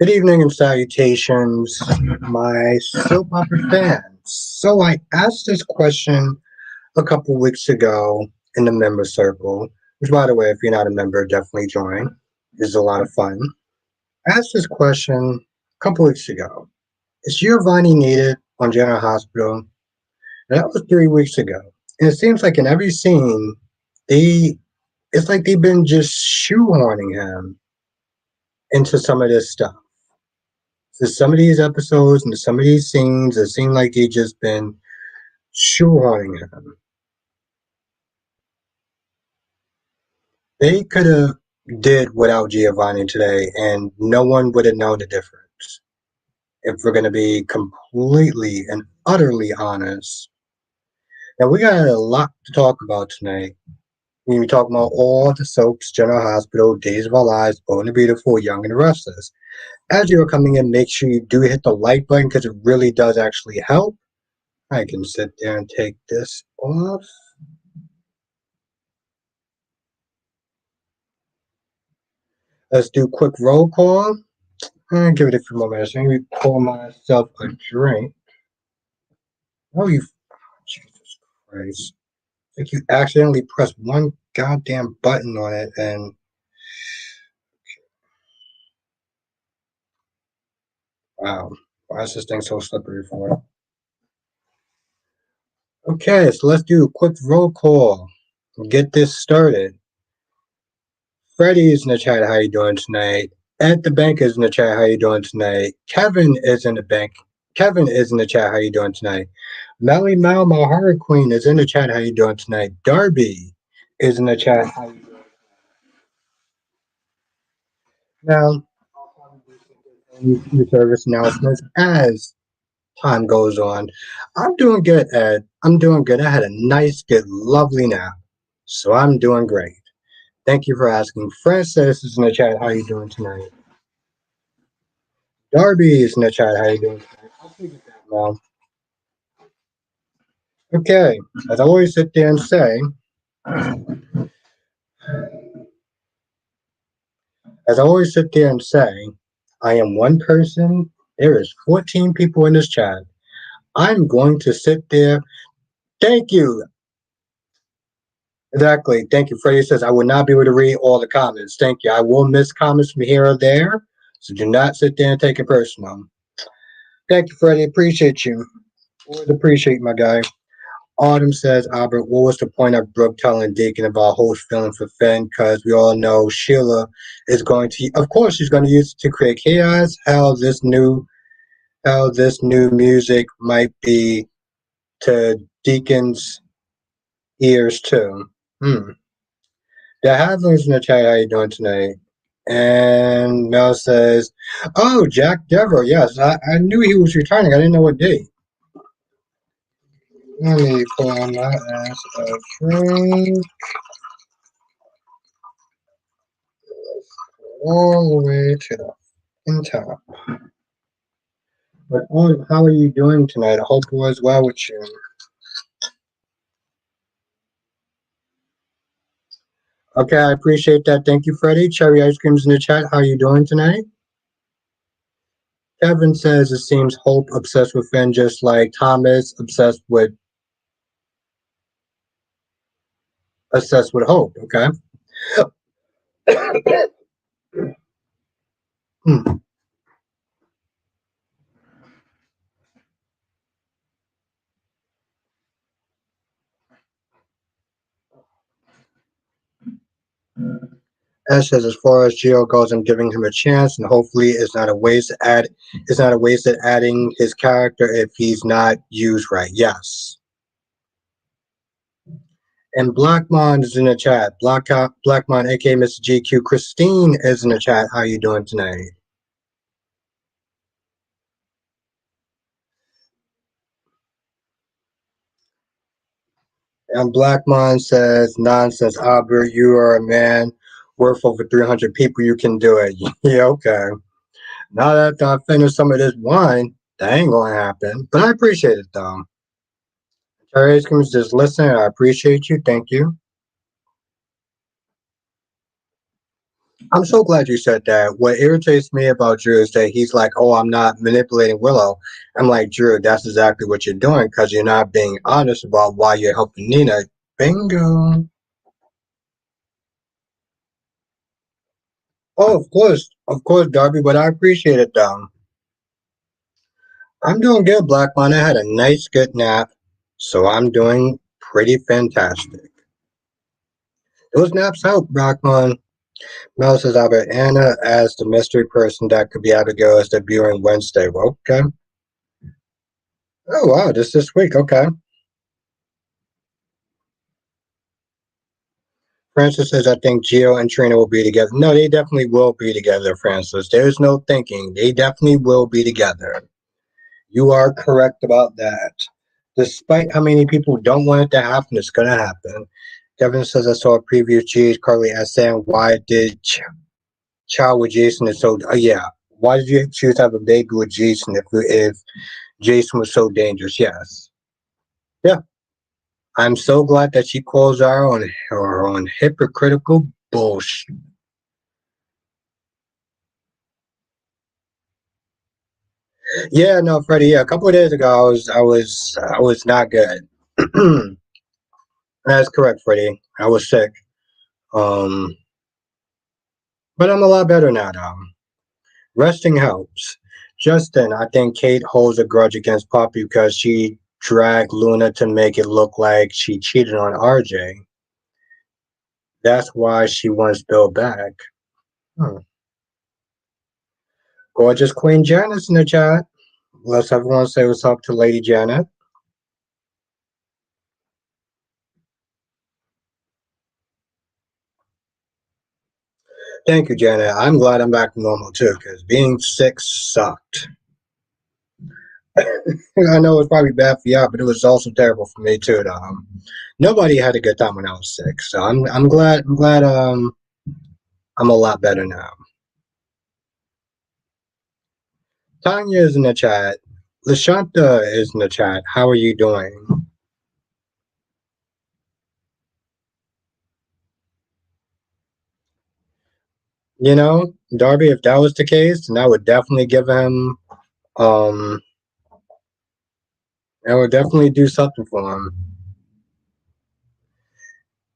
Good evening and salutations, my soap opera fans. So I asked this question a couple weeks ago in the member circle, which, by the way, if you're not a member, definitely join. It's a lot of fun. I asked this question a couple weeks ago. Is Giovanni needed on General Hospital? And that was 3 weeks ago. And it seems like in every scene, they it's like they've been just shoehorning him into some of this stuff. So some of these episodes and some of these scenes, it seem like they just been shoehorning him. They could have did without Giovanni today, and no one would have known the difference. If we're going to be completely and utterly honest, now we got a lot to talk about tonight. We're going to be talking about all the soaps, General Hospital, Days of Our Lives, Bold and Beautiful, Young and the Restless. As you're coming in, make sure you do hit the like button because it really does actually help. I can sit there and take this off. Let's do a quick roll call. And give it a few more minutes. Let me pour myself a drink. Oh, you. Jesus Christ. I think you accidentally pressed one goddamn button on it and. Wow. Why is this thing so slippery for it? Okay, so let's do a quick roll call. Get this started. Freddie is in the chat. How you doing tonight? At the bank is in the chat. How you doing tonight? Kevin is in the bank. Kevin is in the chat. How you doing tonight? Melly Mal, my horror queen, is in the chat. How you doing tonight? Darby is in the chat. How you doing? Now, new service announcements as time goes on. I'm doing good, Ed. I'm doing good. I had a nice, good, lovely nap, so I'm doing great. Thank you for asking. Francis is in the chat. How you doing tonight? Darby is in the chat. How you doing tonight? I'll take it that now. Okay, as I always sit there and say, I am one person. There is 14 people in this chat. I'm going to sit there. Thank you. Exactly. Thank you. Freddie says I will not be able to read all the comments. Thank you. I will miss comments from here or there. So do not sit there and take it personal. Thank you, Freddie. Appreciate you. Always appreciate my guy. Autumn says, Albert, what was the point of Brooke telling Deacon about Holt's feeling for Finn? Because we all know Sheila is going to, of course, she's going to use it to create chaos. How this new music might be to Deacon's ears too. The Hadlings in the chat, how you doing tonight? And Mel says, oh, Jack Dever, yes, I knew he was returning. I didn't know what date. Let me pull on my ass a drink. All the way to the top. But how are you doing tonight? I hope all is well with you. Okay, I appreciate that. Thank you, Freddie. Cherry Ice Cream's in the chat. How are you doing tonight? Kevin says it seems Hope obsessed with Finn just like Thomas obsessed with Hope. Okay. Ash says, as far as Gio goes, I'm giving him a chance, and hopefully, it's not a waste. It's not a waste at adding his character if he's not used right. Yes. And Blackmon is in the chat. Blackmon, aka Mr. GQ. Christine is in the chat. How you doing tonight? And Blackmon says, nonsense, Albert. You are a man worth over 300 people. You can do it. Yeah, okay. Now that I finish some of this wine, that ain't gonna happen. But I appreciate it though. Cherry Ice Cream is just listening. I appreciate you. Thank you. I'm so glad you said that. What irritates me about Drew is that he's like, "Oh, I'm not manipulating Willow." I'm like, Drew, that's exactly what you're doing because you're not being honest about why you're helping Nina. Bingo. Oh, of course, Darby, but I appreciate it though. I'm doing good, Blackmon. I had a nice, good nap, so I'm doing pretty fantastic. Those naps help, Blackmon. Mel says Albert Anna as the mystery person that could be Abigail as debuting Wednesday. Well, okay. Oh wow, this week. Okay. Francis says I think Gio and Trina will be together. No, they definitely will be together, Francis. There's no thinking. They definitely will be together. You are correct about that. Despite how many people don't want it to happen, it's gonna happen. Kevin says I saw a preview of G. Carly asked Sam why did child with Jason is so yeah. Why did you choose to have a baby with Jason if Jason was so dangerous? Yes. Yeah. I'm so glad that she calls her on hypocritical bullshit. Yeah, no, Freddie. Yeah, a couple of days ago, I was not good. That's correct, Freddie. I was sick. Um, but I'm a lot better now, though. Resting helps. Justin, I think Kate holds a grudge against Poppy because she dragged Luna to make it look like she cheated on RJ. That's why she wants Bill back. Hmm. Gorgeous Queen Janice in the chat. Let's everyone say what's up to Lady Janet. Thank you, Janet. I'm glad I'm back to normal too, because being sick sucked. I know it was probably bad for y'all, but it was also terrible for me too. Though. Nobody had a good time when I was sick, so I'm glad I'm a lot better now. Tanya is in the chat. Lashanta is in the chat. How are you doing? You know, Darby, if that was the case, then I would definitely give him um I would definitely do something for him.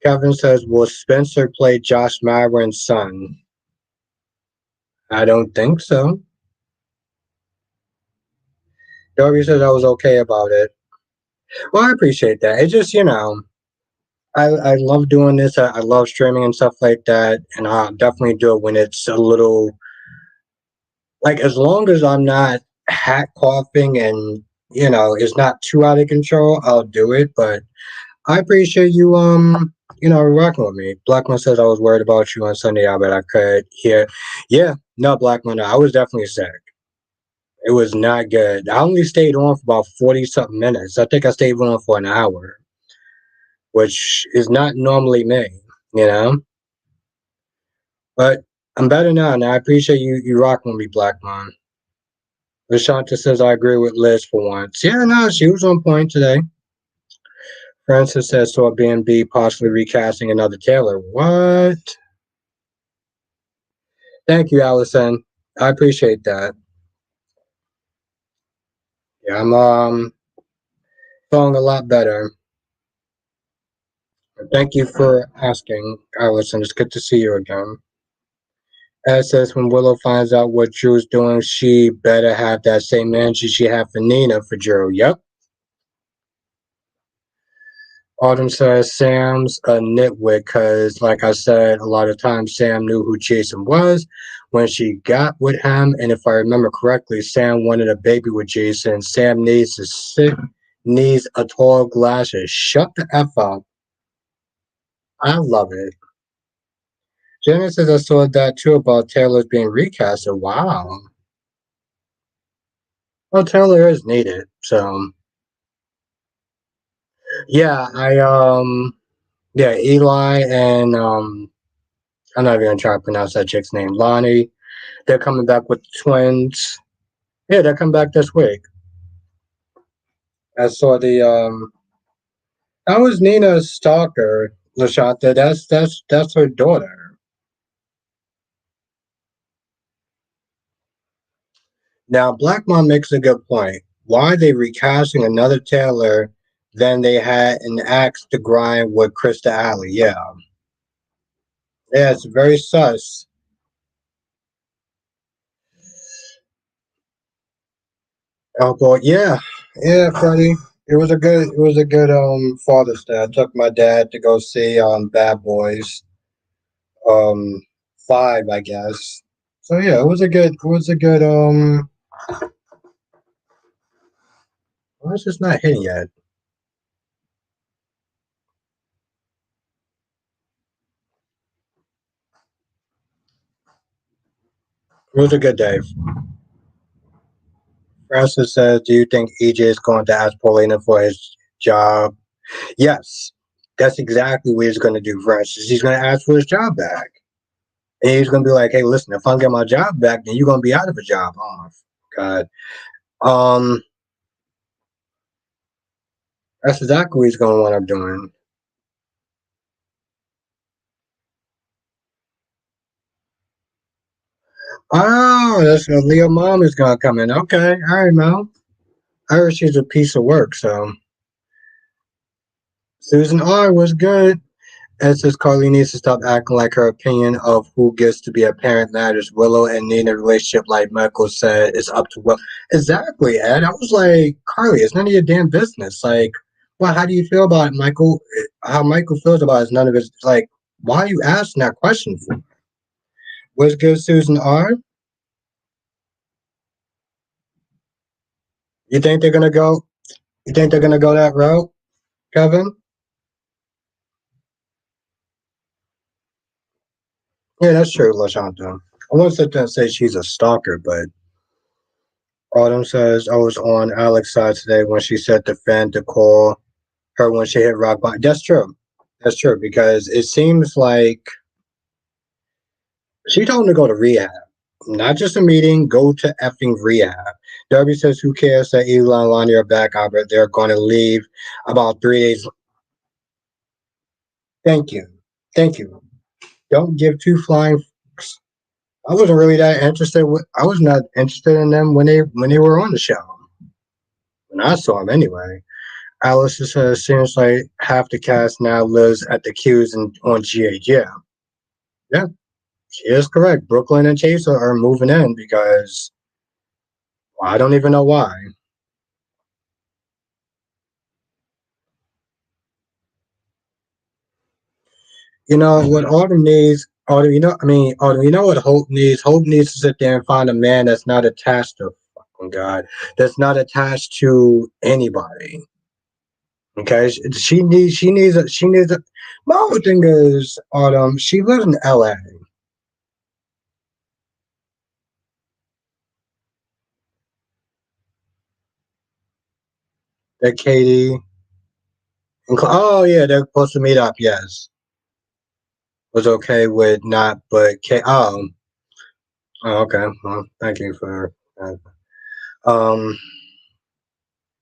Kevin says, will Spencer play Josh Myron's son? I don't think so. Darby says I was okay about it. Well, I appreciate that. It's just, I love doing this. I love streaming and stuff like that. And I'll definitely do it when it's a little, like, as long as I'm not hat coughing and, it's not too out of control, I'll do it. But I appreciate you, rocking with me. Blackman says I was worried about you on Sunday. I bet I could hear. Yeah, no, Blackman, I was definitely sick. It was not good. I only stayed on for about 40 something minutes. I think I stayed on for an hour, which is not normally me, you know? But I'm better now, and I appreciate you rocking with me, Black Man. Lashanta says I agree with Liz for once. Yeah, no, she was on point today. Francis says so B&B possibly recasting another Taylor. What? Thank you, Allison. I appreciate that. Yeah, I'm feeling a lot better. Thank you for asking, Allison. It's good to see you again. Ed says when Willow finds out what Drew's doing, she better have that same energy she had for Nina for Drew. Yep. Autumn says Sam's a nitwit because, like I said, a lot of times Sam knew who Jason was when she got with him. And if I remember correctly, Sam wanted a baby with Jason. Sam needs to sit, needs a tall glasses. Shut the F up. I love it. Jenna says I saw that too about Taylor's being recasted. Wow. Well, Taylor is needed. So, yeah, yeah, Eli and I'm not even gonna try to pronounce that chick's name. Lonnie. They're coming back with the twins. Yeah, they're coming back this week. I saw the that was Nina's stalker, Lashata. That's her daughter. Now, Black Mom makes a good point. Why are they recasting another Taylor than they had an axe to grind with Krista Alley? Yeah. Yeah, it's very sus. Oh boy, yeah. Yeah, Freddie. It was a good Father's Day. I took my dad to go see Bad Boys um 5, I guess. So yeah, it was a good. Why is this not hitting yet? It was a good day. Francis says, "Do you think EJ is going to ask Paulina for his job?" Yes, that's exactly what he's going to do, Francis. He's going to ask for his job back, and he's going to be like, "Hey, listen, if I don't get my job back, then you're going to be out of a job." Oh, God. Um, that's exactly what he's going to wind up doing. Oh, that's Leo mom is going to come in. Okay, all right, Mel. I heard she's a piece of work, so Susan R was good. And says Carly needs to stop acting like her opinion of who gets to be a parent matters. Willow and Nina relationship, like Michael said, is up to Will. Exactly, Ed. I was like, Carly, it's none of your damn business. Like, well, how do you feel about it, Michael? How Michael feels about it is none of his. Like, why are you asking that question for? What's good, Susan R? You think they're gonna go? You think they're gonna go that route, Kevin? Yeah, that's true, Lashanta. I won't sit there and say she's a stalker, but Autumn says I was on Alex's side today when she said the fan to call her when she hit rock bottom. That's true. That's true because it seems like she told him to go to rehab, not just a meeting. Go to effing rehab. Darby says, "Who cares that Eli and Lonnie are back, Albert? They're going to leave about 3 days." Thank you, thank you. Don't give two flying. Fucks. I wasn't really that interested. I was not interested in them when they were on the show. When I saw them anyway. Alice says seems like half the cast now lives at the Q's and on GH. Yeah, yeah, she is correct. Brooklyn and Chase are moving in because well, I don't even know why. You know what Autumn needs. Autumn, Autumn, you know what Hope needs. Hope needs to sit there and find a man that's not attached to fucking God, that's not attached to anybody. Okay, she needs a. My whole thing is Autumn. She lives in L.A. That Katie. Oh yeah, they're supposed to meet up. Yes, was okay with not, but oh, okay. Well, thank you for that. Um,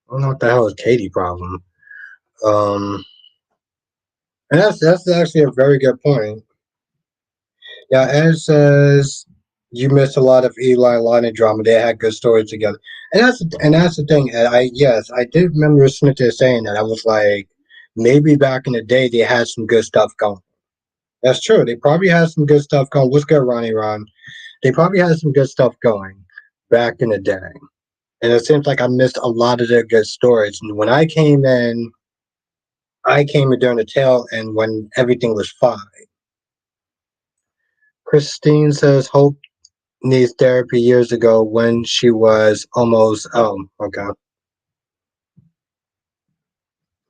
I don't know what the hell is Katie problem. Um, and that's actually a very good point. Yeah, Ed says you missed a lot of Eli and Lonnie drama. They had good stories together, and that's the thing. Ed, I did remember Smith saying that. I was like, maybe back in the day they had some good stuff going. That's true. They probably had some good stuff going. What's good, Ronnie Ron? They probably had some good stuff going back in the day. And it seems like I missed a lot of their good stories. And when I came in during the tail and when everything was fine. Christine says Hope needs therapy years ago when she was almost, oh, okay.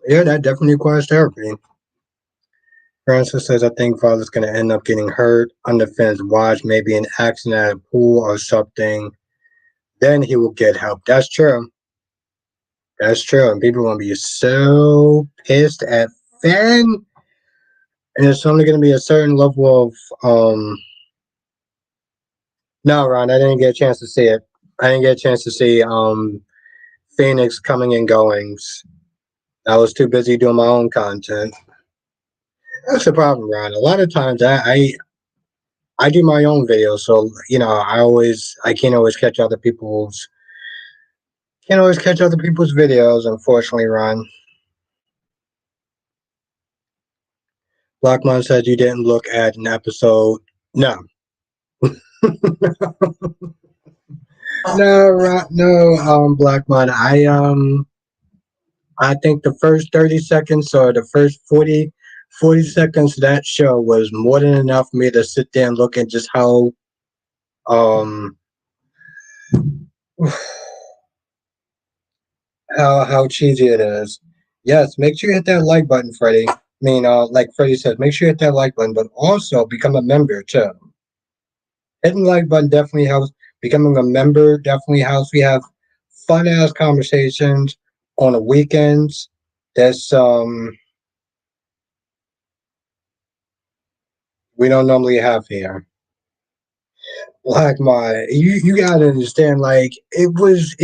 Yeah, that definitely requires therapy. Francis says, I think father's going to end up getting hurt on the fence. Watch maybe an accident at a pool or something. Then he will get help. That's true. That's true. And people are going to be so pissed at Finn. And it's only going to be a certain level of. No, Ron, I didn't get a chance to see it. I didn't get a chance to see Phoenix coming and goings. I was too busy doing my own content. That's the problem, Ron. A lot of times I do my own videos, so I can't always catch other people's videos. Unfortunately, Ron. Blackmon said you didn't look at an episode. No, no, Ron, no. Blackmon. I think the first 30 seconds or the first 40 seconds of that show was more than enough for me to sit there and look at just um how cheesy it is. Yes, make sure you hit that like button, Freddie. I mean, like Freddie says, make sure you hit that like button, but also become a member too. Hitting the like button definitely helps. Becoming a member definitely helps. We have fun ass conversations on the weekends. That's we don't normally have here. Black my you gotta understand, like it was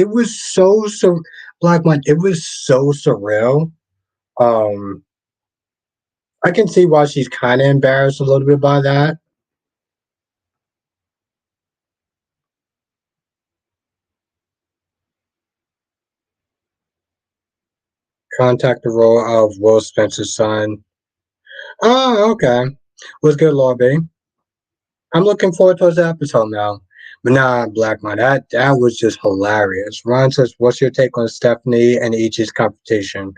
Black my it was so surreal. Um I can see why she's kinda embarrassed a little bit by that. Contact the role of Will Spencer's son. Oh, okay. Was good, Law B. I'm looking forward to this episode now. But nah, Black Man, that was just hilarious. Ron says, "What's your take on Stephanie and Ichi's competition?"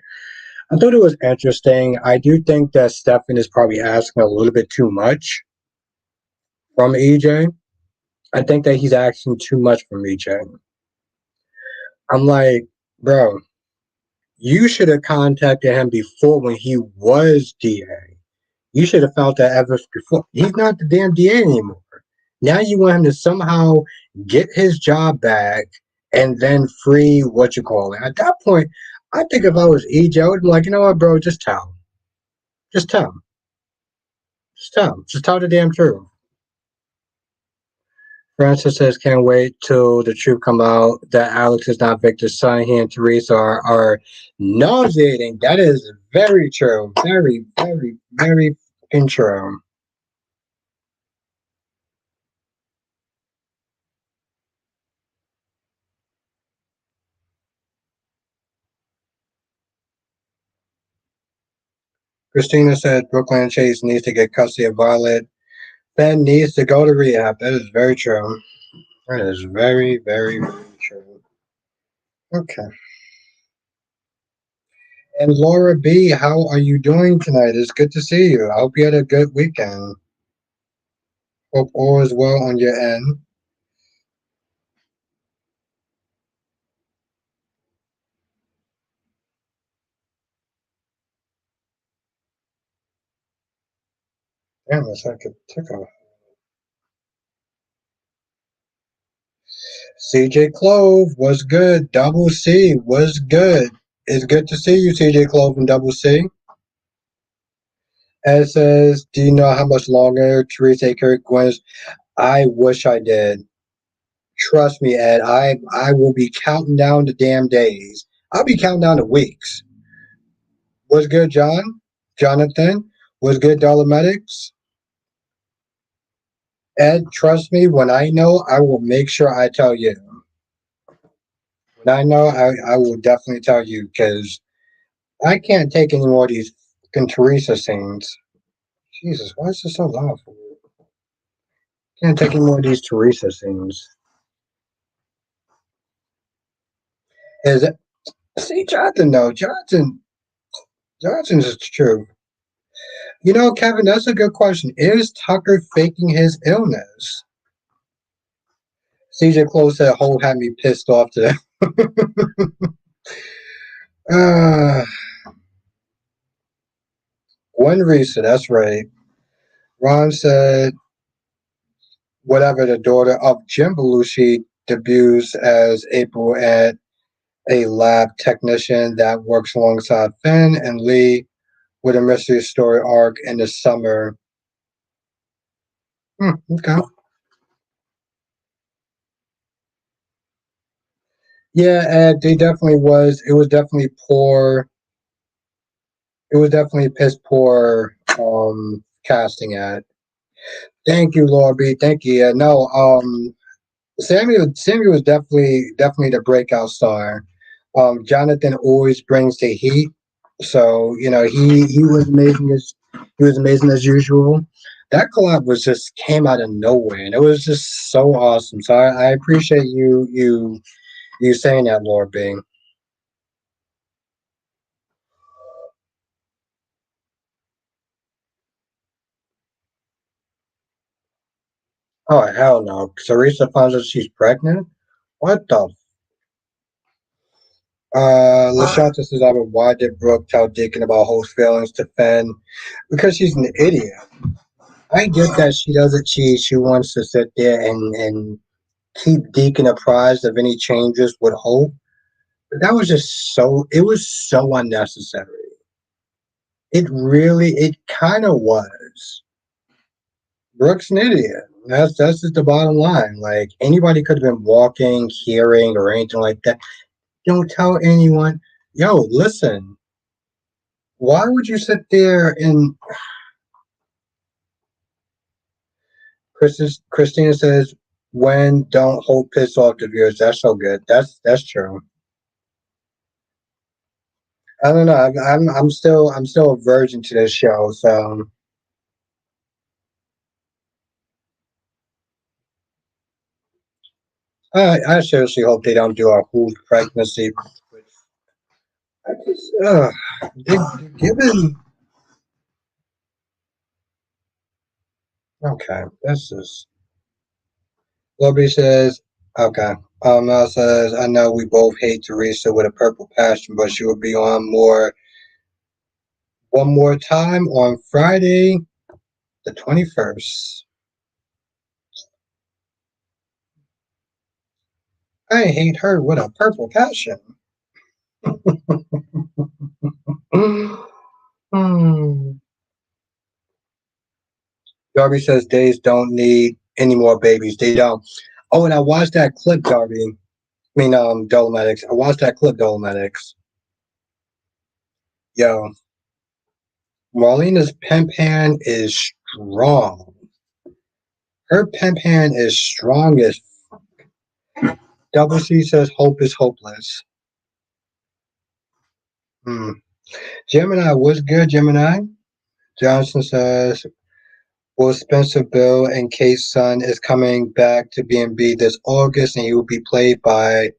I thought it was interesting. I do think that Stefan is probably asking a little bit too much from EJ. I think that he's asking too much from EJ. I'm like, bro, you should have contacted him before when he was DA. You should have felt that ever before. He's not the damn DA anymore. Now you want him to somehow get his job back and then free what you call it. At that point, I think if I was EJ, I would be like, you know what, bro, just tell him. Just tell him. Just tell him. Just tell the damn truth. Francis says, can't wait till the truth come out that Alex is not Victor's son. He and Teresa are nauseating. That is very true. Very, very, very true. Christina said Brooklyn Chase needs to get custody of Violet. Ben needs to go to rehab. That is very true. That is very, very, very true. Okay. And Laura B, how are you doing tonight? It's good to see you. I hope you had a good weekend. Hope all is well on your end. Damn, it's like a tickle. CJ Clove was good. Double C was good. It's good to see you, CJ Clove and Double C. Ed says, do you know how much longer Teresa Kirk Gwen's? I wish I did. Trust me, Ed. I will be counting down the damn days. I'll be counting down the weeks. Was good, John? Jonathan? Was good, Dolomedics? Ed, trust me, when I know, I will make sure I tell you. When I know, I will definitely tell you because I can't take any more of these fucking Teresa scenes. Jesus, why is this so loud for you? Can't take any more of these Teresa scenes. Is it? See, Jonathan, though. Johnson's is true. You know, Kevin, that's a good question. Is Tucker faking his illness? CJ Close said Hole had me pissed off today. uh, One Risa, that's right. Ron said, whatever, the daughter of Jim Belushi debuts as April at a lab technician that works alongside Finn and Lee with a mystery story arc in the summer. Okay. Yeah, and they definitely was. It was definitely poor. It was definitely piss poor casting at. Thank you, Lord B. Thank you. Yeah, no, Samuel was definitely the breakout star. Jonathan always brings the heat, so he was amazing as usual. That collab was just came out of nowhere, and it was just so awesome. So I appreciate you saying that, Lord Bing. Oh hell no! Teresa finds out she's pregnant. What the? Lashanta says, "I would why did Brooke tell Deacon about Hope's feelings to Finn? Because she's an idiot. I get that she doesn't cheat. She wants to sit there and keep Deacon apprised of any changes with Hope. But that was just so. It was so unnecessary. It kind of was. Brooke's an idiot. That's just the bottom line. Like anybody could have been walking, hearing, or anything like that. Don't tell anyone. Yo, listen. Why would you sit there and Christina says, "When don't Hope piss off the viewers." That's so good. That's true. I don't know. I'm still a virgin to this show, so I seriously hope they don't do a whole pregnancy. I just, given okay, this is Lobby says okay. Mel says I know we both hate Teresa with a purple passion, but she will be on more one more time on Friday the 21st. I hate her with a purple passion. Hmm. Darby says days don't need any more babies. They don't. Oh, and I watched that clip, Darby. I mean, Dolometics. I watched that clip, Dolometics. Yo, Marlena's pimp hand is strong. Her pimp hand is strong as Double C says hope is hopeless. Hmm. Gemini, what's good, Gemini? Johnson says, will Spencer Bill and Kate's son is coming back to B&B this August, and he will be played by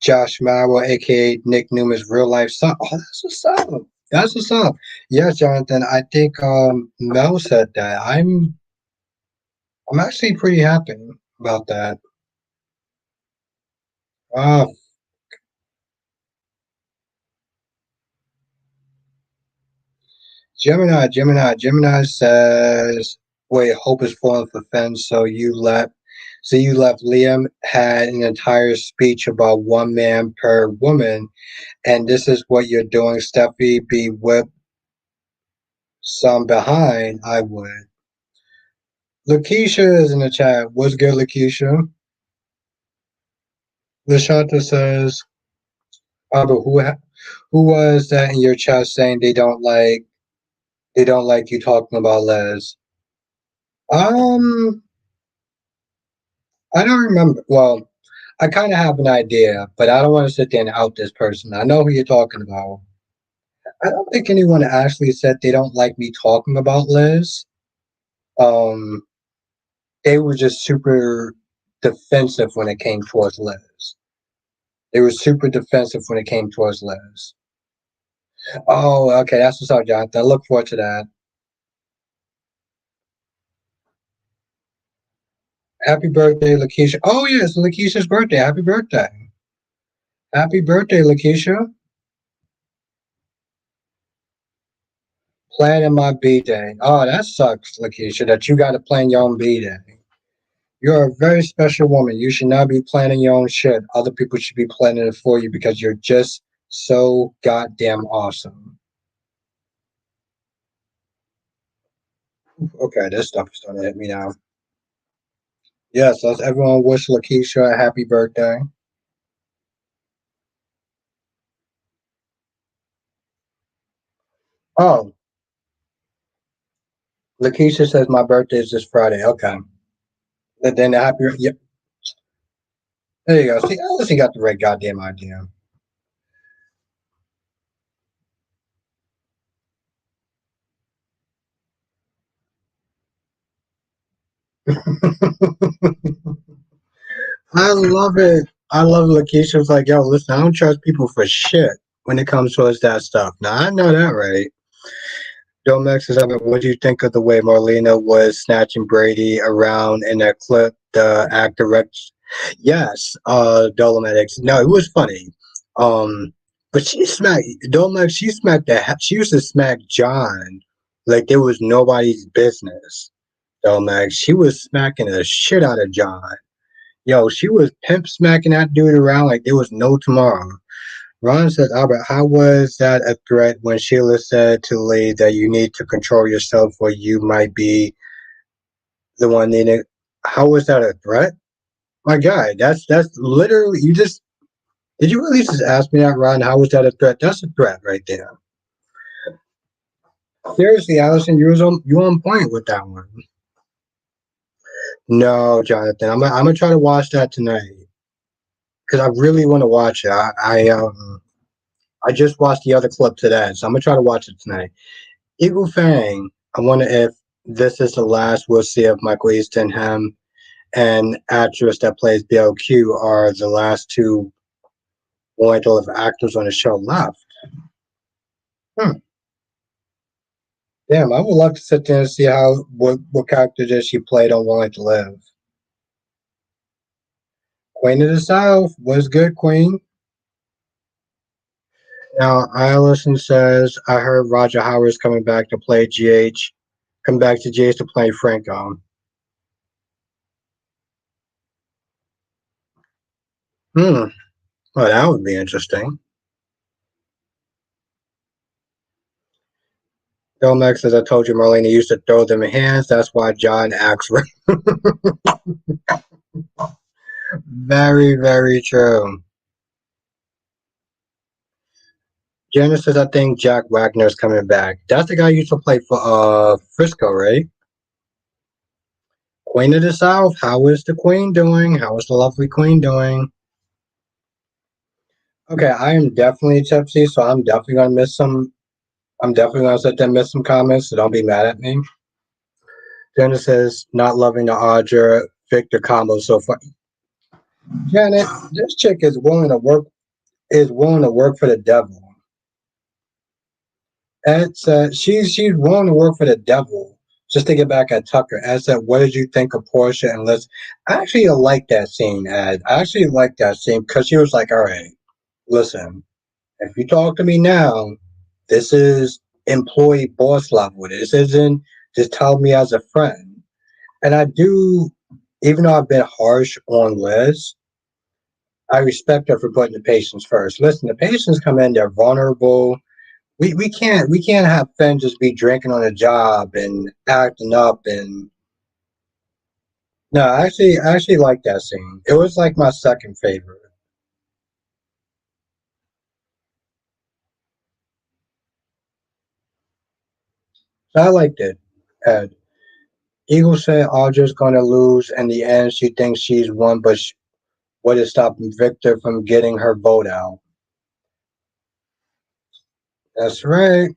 Josh Mauer, aka Nick Newman's real life son. Oh, that's what's up. That's what's up. Yes, Jonathan. I think Mel said that. I'm actually pretty happy about that. Uh, Gemini says, "Wait, hope is falling for fence." So you left. Liam had an entire speech about one man per woman, and this is what you're doing, Steffi. Be whipped some behind. I would. Lakeisha is in the chat. What's good, Lakeisha? Lashanta says, but who was that in your chat saying they don't like you talking about Les?" Um, I don't remember. Well, I kind of have an idea, but I don't want to sit there and out this person. I know who you're talking about. I don't think anyone actually said they don't like me talking about Liz. Um, they were just super defensive when it came towards Liz. They were super defensive when it came towards Liz. Oh, okay, that's what's up, Jonathan. I look forward to that. Happy birthday, Lakeisha. Oh, yeah, it's Lakeisha's birthday. Happy birthday. Happy birthday, Lakeisha. Planning my B day. Oh, that sucks, Lakeisha, that you got to plan your own B day. You're a very special woman. You should not be planning your own shit. Other people should be planning it for you because you're just so goddamn awesome. Okay, this stuff is starting to hit me now. Yes, let's everyone wish Lakeisha a happy birthday. Oh, Lakeisha says my birthday is this Friday. Okay. Then the happy. Yep. There you go. See, at least you got the right goddamn idea. I love it. I love Lakeisha was like, yo, listen, I don't trust people for shit when it comes towards that stuff. Now I know that, right? Domex is up. What do you think of the way Marlena was snatching Brady around in that clip? The actor Rex. Yes, Dolomedics. No, it was funny. But she smacked Domex. She smacked she used to smack John like there was nobody's business. Domex. She was smacking the shit out of John. Yo, she was pimp smacking that dude around like there was no tomorrow. Ron says, Albert, how was that a threat when Sheila said to Lee that you need to control yourself or you might be the one needing? How was that a threat? My guy, that's literally you just did you really just ask me that, Ron? How was that a threat? That's a threat right there. Seriously, Allison, you on point with that one. No, Jonathan, I'm gonna try to watch that tonight because I really want to watch it. I just watched the other clip today, so I'm gonna try to watch it tonight. Eagle Fang. I wonder if this is the last we'll see of Michael Easton, him, and actress that plays BLQ are the last two white live actors on the show left. Hmm. Damn, I would love to sit there and see how what character that she played on Willing to Live. Queen of the South was good, Queen. Now, Allison says, I heard Roger Howard's coming back to play GH, come back to GH to play Franco. Hmm. Well, that would be interesting. Domex, as I told you, Marlena used to throw them in hands. That's why John acts right. Very, very true. Genesis, I think Jack Wagner's coming back. That's the guy who used to play for Frisco, right? Queen of the South. How is the Queen doing? How is the lovely Queen doing? Okay, I am definitely tipsy, so I'm definitely gonna miss some. I'm definitely gonna sit there and miss some comments, so don't be mad at me. Genesis, not loving the Audra Victor combo so far. Janet, this chick is willing to work for the devil. Ed said she's willing to work for the devil just to get back at Tucker. Ed said, "What did you think of Portia and Liz?" I actually like that scene, Ed. I actually like that scene because she was like, "All right, listen, if you talk to me now, this is employee boss level. This isn't just tell me as a friend." And I do, even though I've been harsh on Liz, I respect her for putting the patients first. Listen, the patients come in, they're vulnerable. We can't have Finn just be drinking on the job and acting up and no, I actually like that scene. It was like my second favorite. So I liked it. Ed. Eagle said Audra's gonna lose in the end. She thinks she's won, but what is stopping Victor from getting her vote out? That's right.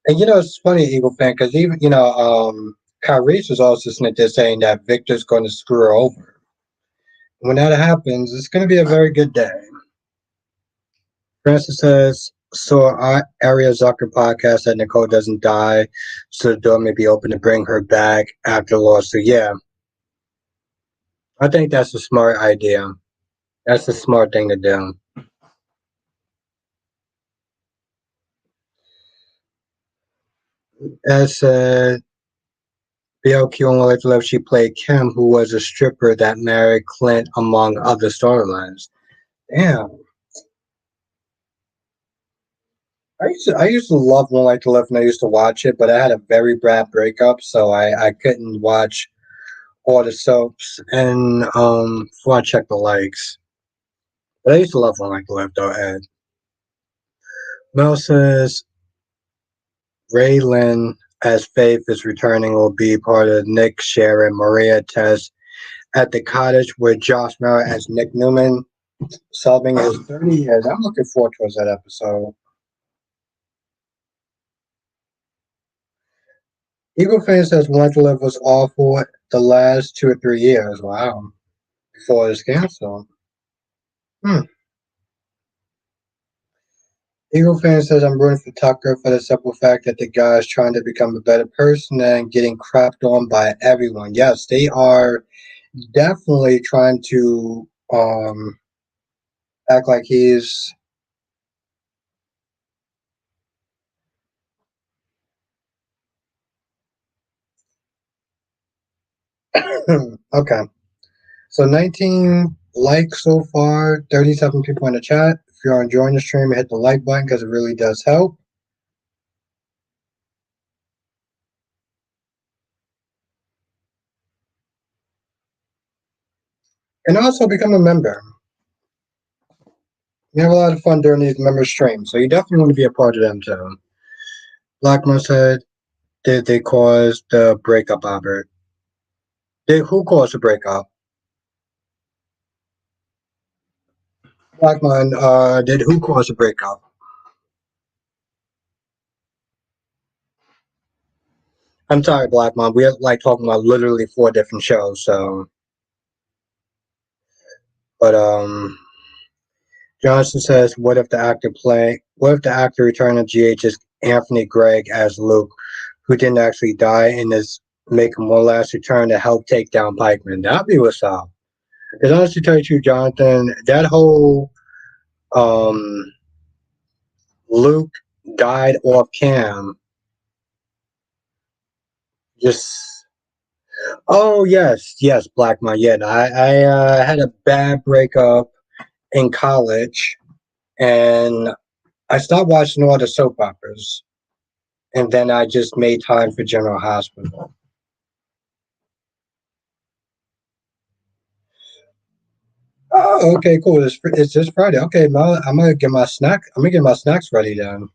And it's funny, Eagle fan, because even Kyrie was also sitting there saying that Victor's going to screw her over. When that happens, it's going to be a very good day. Francis says, so our Area Zucker podcast that Nicole doesn't die, so the door may be open to bring her back after the lawsuit. Yeah, I think that's a smart idea. That's a smart thing to do. As BLQ on Life Love, she played Kim, who was a stripper that married Clint, among other storylines. Damn. I used to love One Life to Live and I used to watch it, but I had a very bad breakup, so I couldn't watch all the soaps and before I check the likes. But I used to love One Life to Live though, Ed. Mel says Raylan. as Faith is returning, will be part of Nick, Sharon, Maria, Tess at the cottage with Josh Mara as Nick Newman, solving his 30 years. I'm looking forward towards that episode. Eagle fan says One to Live was awful the last 2 or 3 years. Wow. Before it's canceled. Hmm. Eagle fan says I'm rooting for Tucker for the simple fact that the guy is trying to become a better person and getting crapped on by everyone. Yes, they are definitely trying to act like he's okay. So 19 likes so far, 37 people in the chat. If you're enjoying the stream, hit the like button because it really does help. And also become a member. We have a lot of fun during these member streams, so you definitely want to be a part of them too. Blackmore said, did they cause the breakup, Albert? Who caused the breakup? Blackman, did who cause the breakup? I'm sorry, Blackman. We are like talking about literally four different shows, so but Johnson says, what if the actor returning of GH is Anthony Gregg as Luke, who didn't actually die and is making one last return to help take down Pikeman? That'd be what's up. Because honestly, tell you, Jonathan, that whole um, Luke died off cam. Just oh yes, Blackmon. Yeah, no, I had a bad breakup in college, and I stopped watching all the soap operas, and then I just made time for General Hospital. Oh, okay, cool. It's this Friday. Okay, I'm gonna get my snack. I'm gonna get my snacks ready then.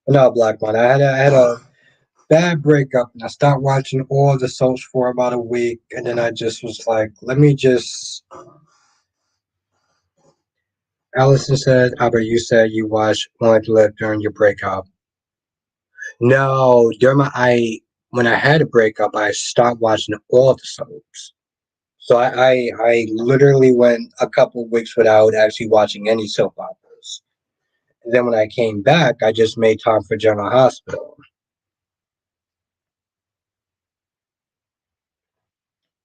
No, Blackmon. I had a bad breakup, and I stopped watching all the soaps for about a week, and then I just was like, let me just. Allison said, Albert, you said you watched Wanted to Live during your breakup. No, during when I had a breakup, I stopped watching all the soaps. So I literally went a couple of weeks without actually watching any soap operas. And then when I came back, I just made time for General Hospital.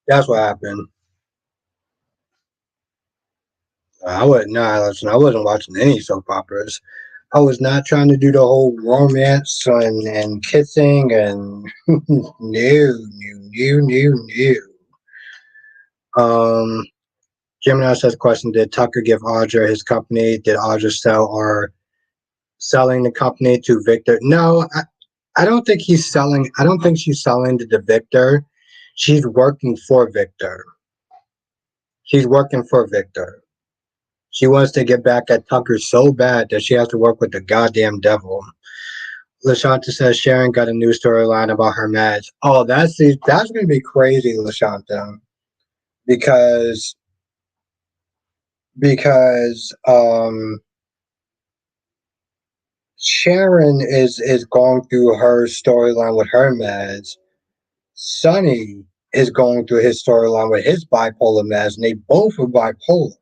That's what happened. I wasn't watching any soap operas. I was not trying to do the whole romance and kissing and no, no, no, no, no. Gemini says, question, did Tucker give Audra his company? Did Audra sell or selling the company to Victor? No, I don't think he's selling. I don't think she's selling to the Victor. She's working for Victor. She's working for Victor. She wants to get back at Tucker so bad that she has to work with the goddamn devil. Lashanta says Sharon got a new storyline about her match. Oh, that's gonna be crazy, Lashanta, because because Sharon is going through her storyline with her meds. Sonny is going through his storyline with his bipolar meds, and they both are bipolar.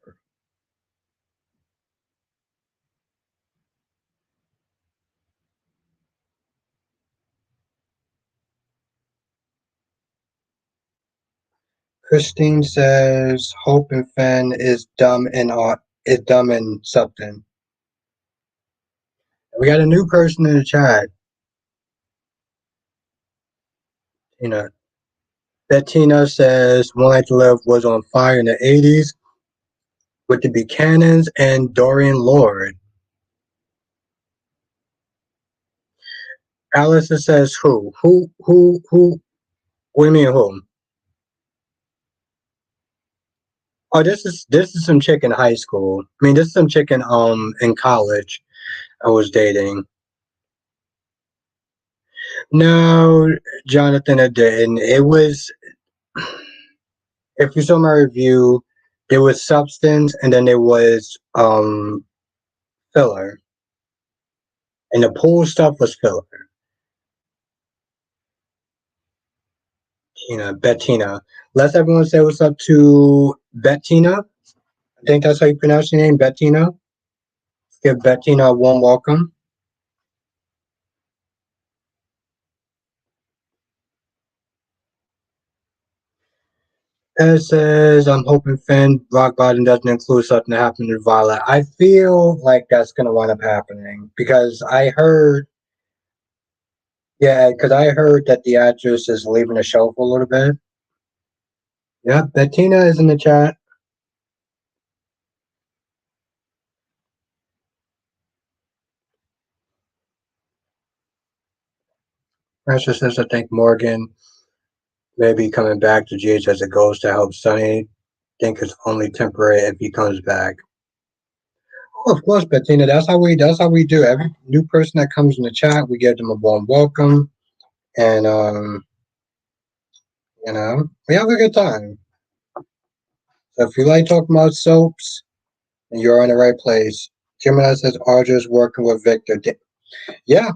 Christine says Hope and Finn is dumb and something. We got a new person in the chat. You know, Bettina says One Life to Live was on fire in the 80s with the Buchanans and Dorian Lord. Allison says who? Who? What do you mean who? Oh, this is some chick in high school. I mean, this is some chick in college I was dating. No, Jonathan, it didn't. It was, if you saw my review, there was substance and then there was filler. And the pool stuff was filler. Bettina. Let's everyone say what's up to Bettina. I think that's how you pronounce your name, Bettina. Give Bettina a warm welcome. It says, I'm hoping Finn rock bottom doesn't include something that happened to Violet. I feel like that's going to wind up happening because because I heard that the actress is leaving the show for a little bit. Yeah, Bettina is in the chat. Precious says, I think Morgan may be coming back to GH as a ghost to help Sunny. Think it's only temporary if he comes back. Oh, of course, Bettina. That's how we do. Every new person that comes in the chat, we give them a warm welcome, and we have a good time. So if you like talking about soaps, then you're in the right place. Gemini says Audra is working with Victor. Yeah,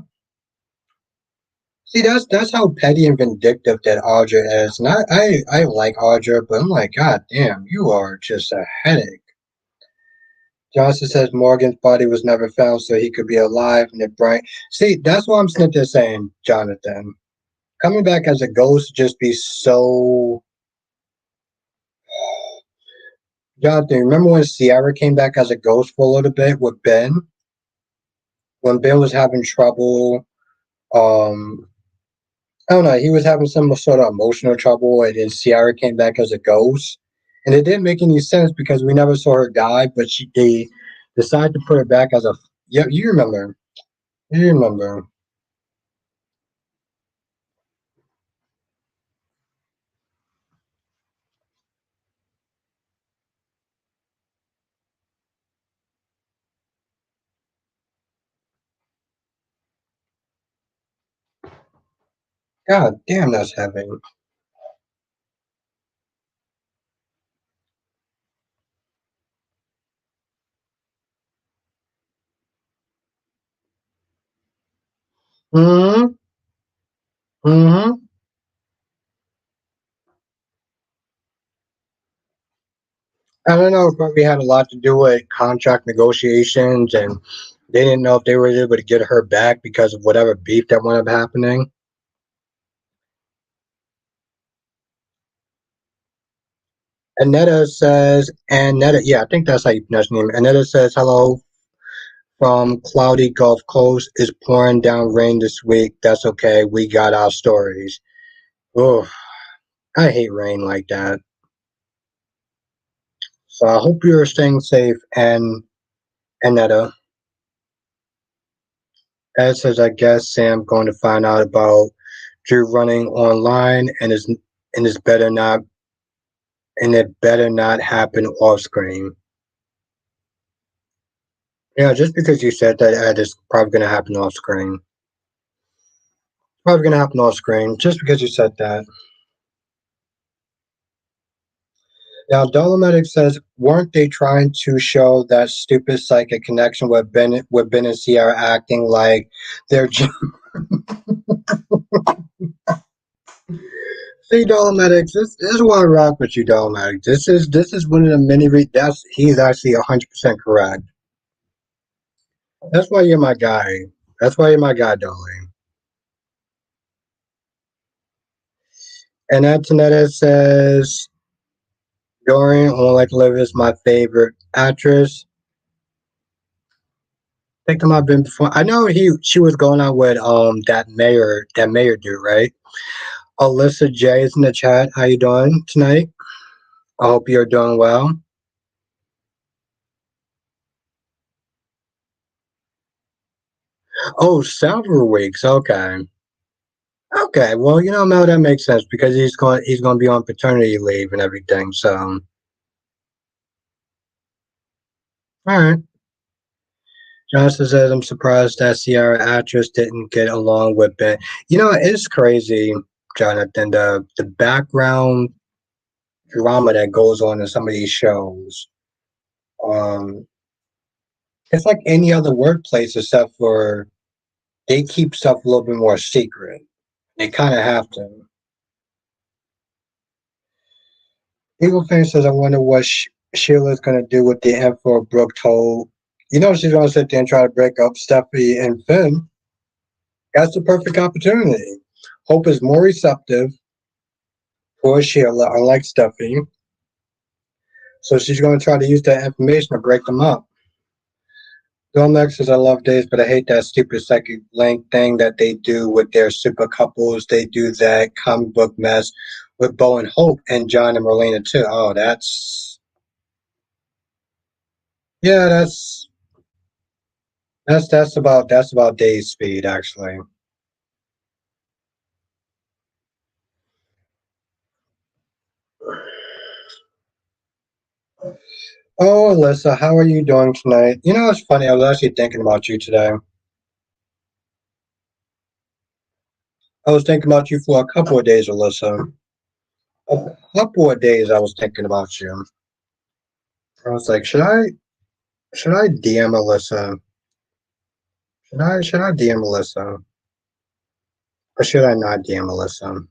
see, that's how petty and vindictive that Audra is. And I like Audra, but I'm like, God damn, you are just a headache. Johnson says Morgan's body was never found, so he could be alive. And if Brian, see, that's what I'm sitting there saying, Jonathan. Coming back as a ghost would just be so. Jonathan, remember when Sierra came back as a ghost for a little bit with Ben? When Ben was having trouble, um, I don't know, he was having some sort of emotional trouble, and then Sierra came back as a ghost. And it didn't make any sense because we never saw her die, but they decided to put her back as a. Yeah, you remember. You remember. God damn, that's heavy. Mm-hmm. Mm-hmm. I don't know, it probably had a lot to do with contract negotiations, and they didn't know if they were able to get her back because of whatever beef that wound up happening. Annetta, yeah, I think that's how you pronounce her name. Annetta says, hello from cloudy Gulf Coast. It's pouring down rain this week. That's okay. We got our stories. Oh, I hate rain like that. So I hope you're staying safe. And Annetta, Ed says, I guess Sam going to find out about Drew running online and is better not and it better not happen off screen. Yeah, just because you said that, Ed, is probably going to happen off screen. Probably going to happen off screen just because you said that. Now, Dolomatic says, weren't they trying to show that stupid psychic connection with Ben and Sierra acting like they're just. See, Dolomatics, this is why I rock with you, Dolomatics. This is one of the many that's he's actually 100% correct. That's why you're my guy. That's why you're my guy, Dolly. And Antonetta says Dorian on Like Live is my favorite actress. I think I might have been before. I know she was going on with that mayor dude, right? Alyssa J is in the chat. How you doing tonight? I hope you're doing well. Oh, several weeks. Okay. Okay. Well, Mel, that makes sense because he's going to be on paternity leave and everything. So, all right. Johnson says, I'm surprised that Sierra actress didn't get along with Ben. You know, it's crazy, Jonathan, the background drama that goes on in some of these shows. Um, it's like any other workplace except for they keep stuff a little bit more secret. They kind of have to. Eagle fan says, I wonder what Sheila's going to do with the info Brooke told. You know, she's going to sit there and try to break up Steffi and Finn. That's the perfect opportunity. Hope is more receptive for Sheila, unlike Steffi. So she's going to try to use that information to break them up. Domex says, I love Days, but I hate that stupid psychic link thing that they do with their super couples. They do that comic book mess with Bo and Hope and John and Marlena too. Oh, yeah, that's about Days speed actually. Oh, Alyssa, how are you doing tonight? You know, it's funny. I was actually thinking about you today. I was thinking about you for a couple of days, Alyssa. A couple of days, I was thinking about you. I was like, should I DM Alyssa? Should I DM Alyssa? Or should I not DM Alyssa?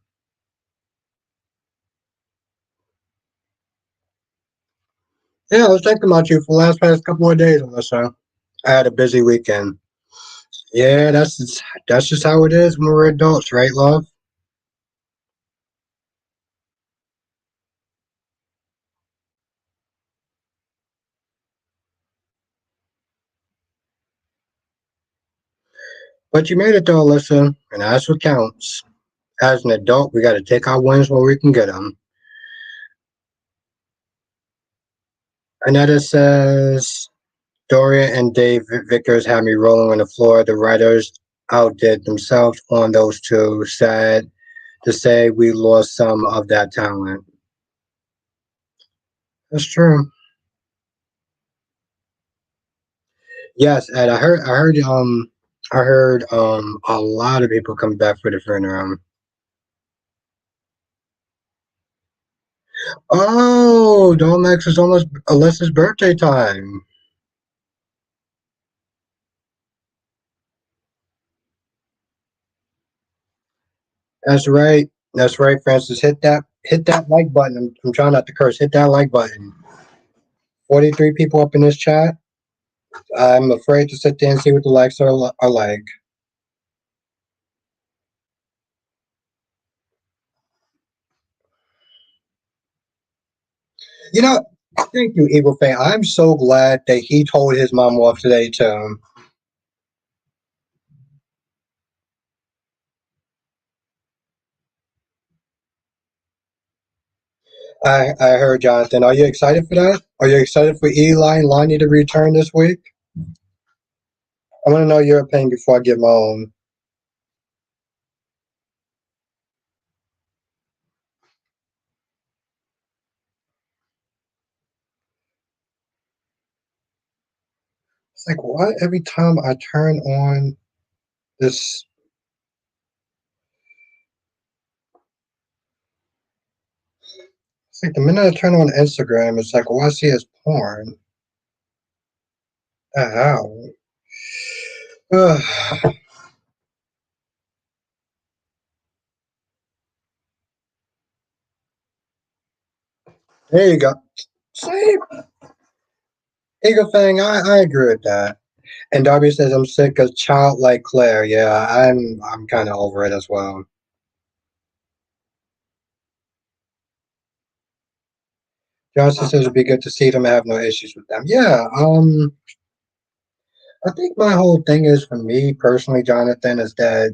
Yeah, I was thinking about you for the last past couple of days, Alyssa. I had a busy weekend. Yeah, that's just how it is when we're adults, right, love? But you made it though, Alyssa, and that's what counts. As an adult, we got to take our wins where we can get them. Anetta says, Dorian and Dave Vickers had me rolling on the floor. The writers outdid themselves on those two. Sad to say we lost some of that talent. That's true. Yes, Ed. I heard a lot of people come back for the funeral. Oh, Domex is almost Alyssa's birthday time. That's right. That's right, Francis. Hit that like button. I'm trying not to curse. Hit that like button. 43 people up in this chat. I'm afraid to sit there and see what the likes are like. You know, thank you, Evil Fan. I'm so glad that he told his mom off today too. I heard Jonathan. Are you excited for that? Are you excited for Eli and Lonnie to return this week? I want to know your opinion before I give my own. It's like what? Every time I turn on this, it's like the minute I turn on Instagram, it's like all I see is porn. Ow. Ugh. There you go. See, Eagle thing. I agree with that. And Darby says I'm sick of childlike Claire. Yeah, I'm kind of over it as well. Johnson says it'd be good to see them. I have no issues with them. Yeah. I think my whole thing is for me personally, Jonathan, is that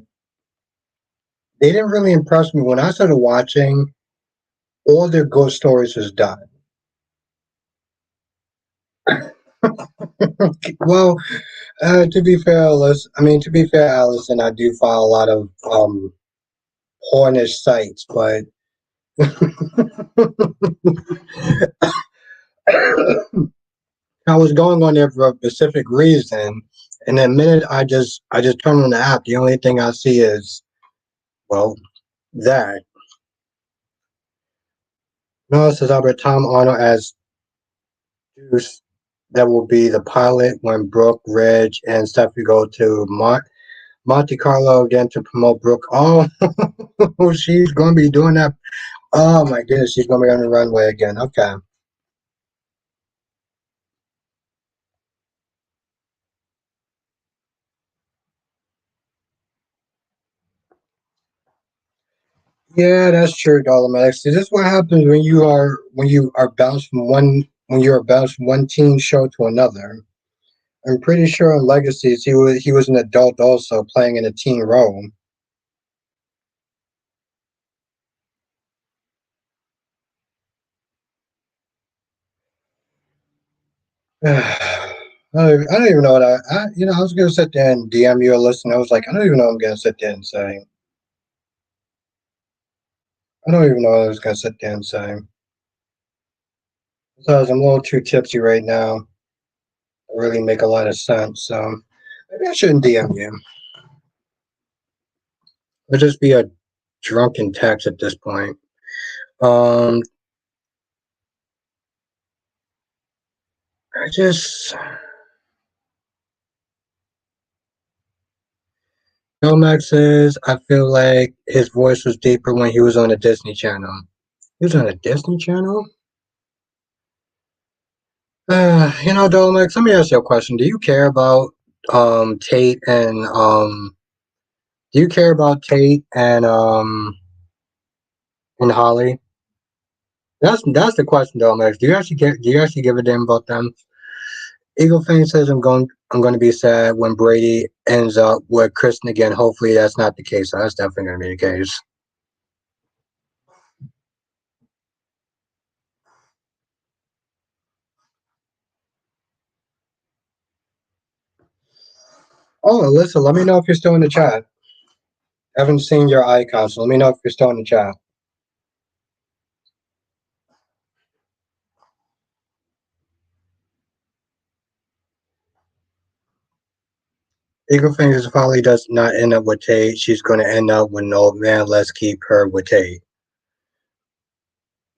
they didn't really impress me when I started watching. All their ghost stories was done. Well, to be fair, Allison, I do follow a lot of Hornish sites, but I was going on there for a specific reason, And the minute I just turn on the app, the only thing I see is, well, that. No, it says Albert Tom Arnold as Juice. That will be the pilot when Brooke, Reg, and Steffi go to Monte Carlo again to promote Brooke. Oh, she's going to be doing that. Oh my goodness, she's going to be on the runway again. Okay. Yeah, that's true, Dolomitics. This is what happens when you are bounced from one teen show to another. I'm pretty sure in Legacies he was an adult also playing in a teen role. I don't even know what I was gonna sit there and DM you a list, and I was like, I don't even know what I'm gonna sit there and say. I don't even know what I was gonna sit there and say. Besides, I'm a little too tipsy right now to really make a lot of sense. So maybe I shouldn't DM you. It'll just be a drunken text at this point. Um, I just Nomax says I feel like his voice was deeper when he was on the Disney Channel. He was on a Disney Channel. Dolomax, let me ask you a question. Do you care about Tate and do you care about Tate and Holly? That's the question, Dolomax. Do you actually give a damn about them? Eagle Fang says I'm going to be sad when Brady ends up with Kristen again. Hopefully that's not the case. So that's definitely going to be the case. Oh, Alyssa, let me know if you're still in the chat. I haven't seen your icon, so let me know if you're still in the chat. Eagle Fang says if Holly does not end up with Tate, she's going to end up with an old man. Let's keep her with Tate.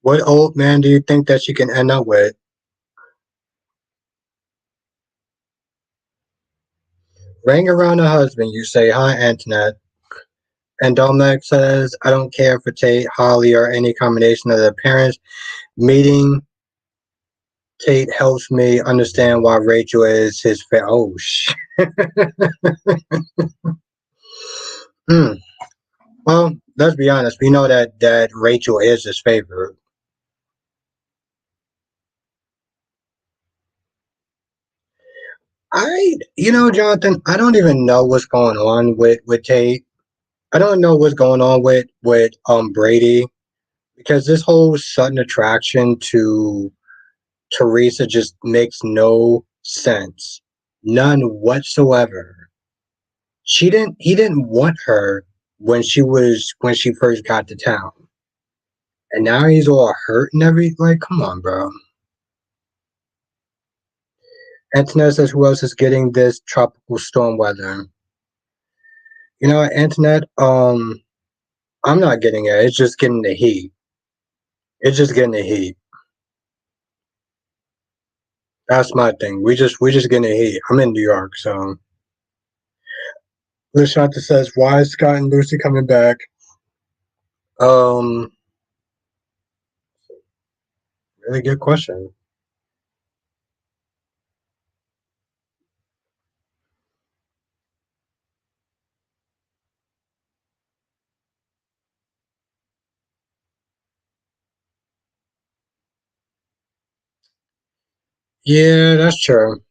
What old man do you think that she can end up with? Ring around her husband, you say, hi, Antoinette. And Dominic says, I don't care for Tate, Holly, or any combination of their parents. Meeting Tate helps me understand why Rachel is his favorite. Oh, shit. Hmm. Well, let's be honest. We know that Rachel is his favorite. Jonathan, I don't even know what's going on with Tate. I don't know what's going on with Brady because this whole sudden attraction to Teresa just makes no sense. None whatsoever. He didn't want her when she first got to town. And now he's all hurt and everything. Like, come on, bro. Antoinette says who else is getting this tropical storm weather? Antoinette, I'm not getting it. It's just getting the heat. It's just getting the heat. That's my thing. We just getting the heat. I'm in New York, so Lashanta says, why is Scott and Lucy coming back? Um, Really good question. Yeah, that's true.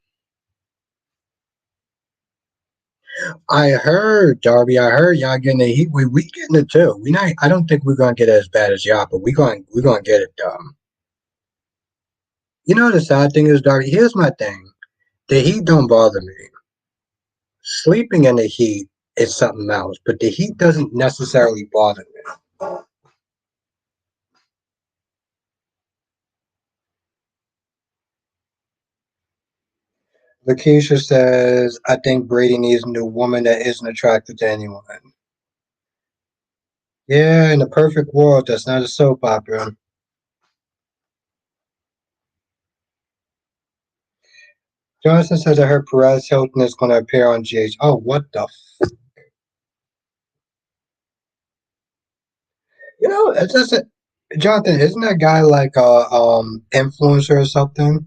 I heard, Darby. I heard y'all getting the heat. We getting it too. We not. I don't think we're gonna get it as bad as y'all, but we gonna get it. The sad thing is, Darby. Here's my thing. The heat don't bother me. Sleeping in the heat is something else, but the heat doesn't necessarily bother me. Lakeisha says, I think Brady needs a new woman that isn't attracted to anyone. Yeah, in a perfect world, that's not a soap opera. Johnson says I heard Perez Hilton is going to appear on GH. Oh, what the? It's just Jonathan. Isn't that guy like a influencer or something?